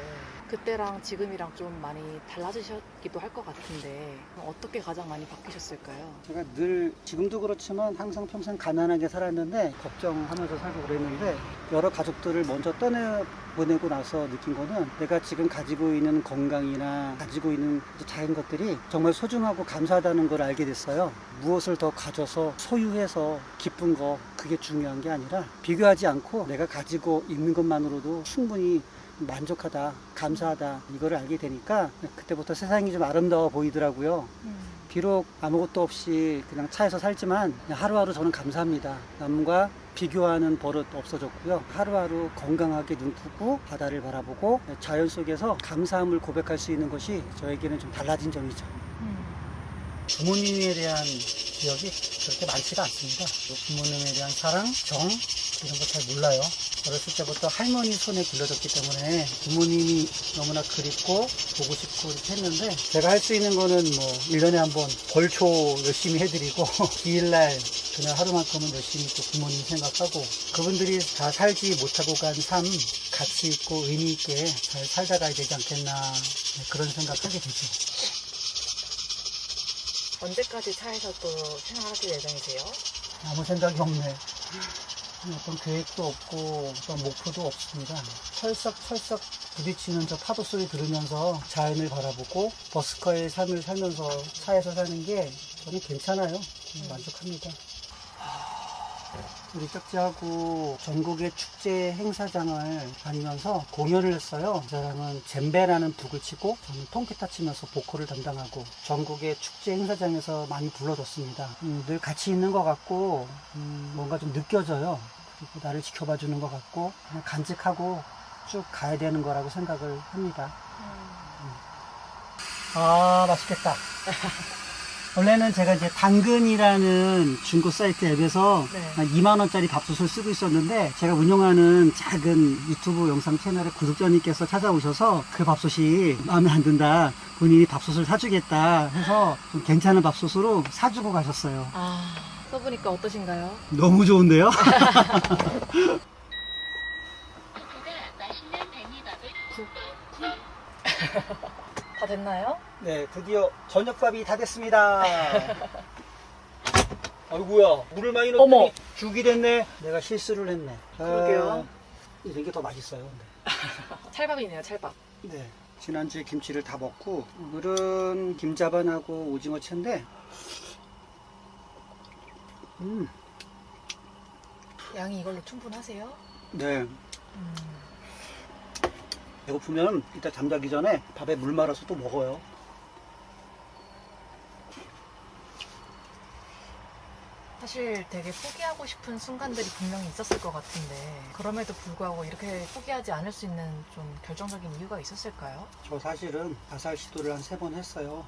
그때랑 지금이랑 좀 많이 달라지셨기도 할 것 같은데 어떻게 가장 많이 바뀌셨을까요? 제가 늘 지금도 그렇지만 항상 평생 가난하게 살았는데 걱정하면서 살고 그랬는데 여러 가족들을 먼저 떠내보내고 나서 느낀 거는 내가 지금 가지고 있는 건강이나 가지고 있는 작은 것들이 정말 소중하고 감사하다는 걸 알게 됐어요. 무엇을 더 가져서 소유해서 기쁜 거 그게 중요한 게 아니라 비교하지 않고 내가 가지고 있는 것만으로도 충분히 만족하다, 감사하다 이거를 알게 되니까 그때부터 세상이 좀 아름다워 보이더라고요. 비록 아무것도 없이 그냥 차에서 살지만 그냥 하루하루 저는 감사합니다. 남과 비교하는 버릇 없어졌고요. 하루하루 건강하게 눈 뜨고 바다를 바라보고 자연 속에서 감사함을 고백할 수 있는 것이 저에게는 좀 달라진 점이죠. 부모님에 대한 기억이 그렇게 많지가 않습니다. 부모님에 대한 사랑, 정 이런 거 잘 몰라요. 어렸을 때부터 할머니 손에 길러졌기 때문에 부모님이 너무나 그립고 보고 싶고 이렇게 했는데 제가 할 수 있는 거는 뭐 1년에 한 번 벌초 열심히 해드리고 기일날 그날 하루만큼은 열심히 또 부모님 생각하고 그분들이 다 살지 못하고 간 삶 가치 있고 의미 있게 잘 살다 가야 되지 않겠나 그런 생각하게 되죠. 언제까지 차에서 또 생활하실 예정이세요? 아무 생각이 없네. 어떤 계획도 없고 어떤 목표도 없습니다. 철썩철썩 부딪히는 저 파도 소리 들으면서 자연을 바라보고 버스커의 삶을 살면서 차에서 사는 게 저는 괜찮아요. 만족합니다. 우리 짝지하고 전국의 축제 행사장을 다니면서 공연을 했어요. 그 사람은 젬베라는 북을 치고 저는 통기타 치면서 보컬을 담당하고 전국의 축제 행사장에서 많이 불러줬습니다. 늘 같이 있는 것 같고 뭔가 좀 느껴져요. 그리고 나를 지켜봐 주는 것 같고 그냥 간직하고 쭉 가야 되는 거라고 생각을 합니다. 아 맛있겠다. 원래는 제가 이제 당근이라는 중고 사이트 앱에서 한 2만원짜리 밥솥을 쓰고 있었는데 제가 운영하는 작은 유튜브 영상 채널에 구독자님께서 찾아오셔서 그 밥솥이 마음에 안 든다. 본인이 밥솥을 사주겠다 해서 좀 괜찮은 밥솥으로 사주고 가셨어요. 써보니까 어떠신가요? 너무 좋은데요? 다 됐나요? 네, 드디어 저녁밥이 다 됐습니다. 아이고야, 물을 많이 넣었더니 어머. 죽이 됐네. 내가 실수를 했네. 그러게요. 이게 더 맛있어요. 근데. 찰밥이네요, 찰밥. 네, 지난주에 김치를 다 먹고 오늘은 김자반하고 오징어 채인데 양이 이걸로 충분하세요? 네. 배고프면 이따 잠자기 전에 밥에 물 말아서 또 먹어요. 사실 되게 포기하고 싶은 순간들이 분명히 있었을 것 같은데 그럼에도 불구하고 이렇게 포기하지 않을 수 있는 좀 결정적인 이유가 있었을까요? 저 사실은 자살 시도를 한 3번 했어요.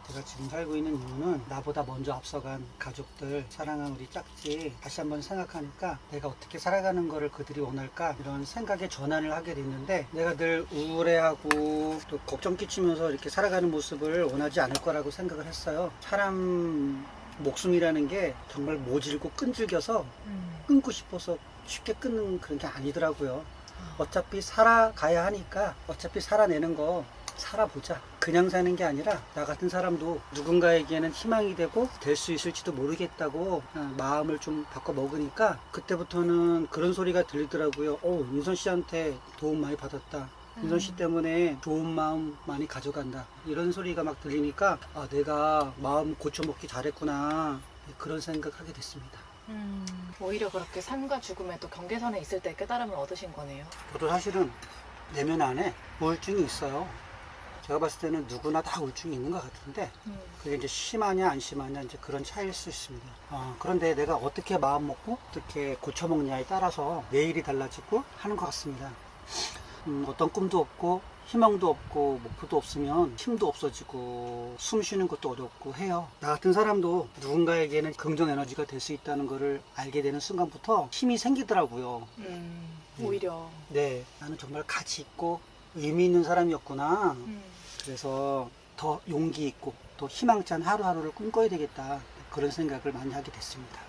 제가 지금 살고 있는 이유는 나보다 먼저 앞서간 가족들, 사랑한 우리 짝지 다시 한번 생각하니까 내가 어떻게 살아가는 거를 그들이 원할까 이런 생각의 전환을 하게 됐는데 내가 늘 우울해하고 또 걱정 끼치면서 이렇게 살아가는 모습을 원하지 않을 거라고 생각을 했어요. 사람 목숨이라는 게 정말 모질고 끈질겨서 끊고 싶어서 쉽게 끊는 그런 게 아니더라고요. 어차피 살아가야 하니까 어차피 살아내는 거 살아보자. 그냥 사는 게 아니라 나 같은 사람도 누군가에게는 희망이 되고 될 수 있을지도 모르겠다고 마음을 좀 바꿔 먹으니까 그때부터는 그런 소리가 들리더라고요. 인선 씨한테 도움 많이 받았다. 윤선 씨 때문에 좋은 마음 많이 가져간다. 이런 소리가 막 들리니까 아, 내가 마음 고쳐먹기 잘했구나. 그런 생각하게 됐습니다. 오히려 그렇게 삶과 죽음의 또 경계선에 있을 때 깨달음을 얻으신 거네요. 저도 사실은 내면 안에 우울증이 있어요. 제가 봤을 때는 누구나 다 우울증이 있는 것 같은데 그게 이제 심하냐 안 심하냐 이제 그런 차이일 수 있습니다. 그런데 내가 어떻게 마음 먹고 어떻게 고쳐먹냐에 따라서 내일이 달라지고 하는 것 같습니다. 어떤 꿈도 없고 희망도 없고 목표도 없으면 힘도 없어지고 숨 쉬는 것도 어렵고 해요. 나 같은 사람도 누군가에게는 긍정 에너지가 될 수 있다는 것을 알게 되는 순간부터 힘이 생기더라고요. 오히려. 네, 나는 정말 가치 있고 의미 있는 사람이었구나. 그래서 더 용기 있고 또 희망찬 하루하루를 꿈꿔야 되겠다. 그런 생각을 많이 하게 됐습니다.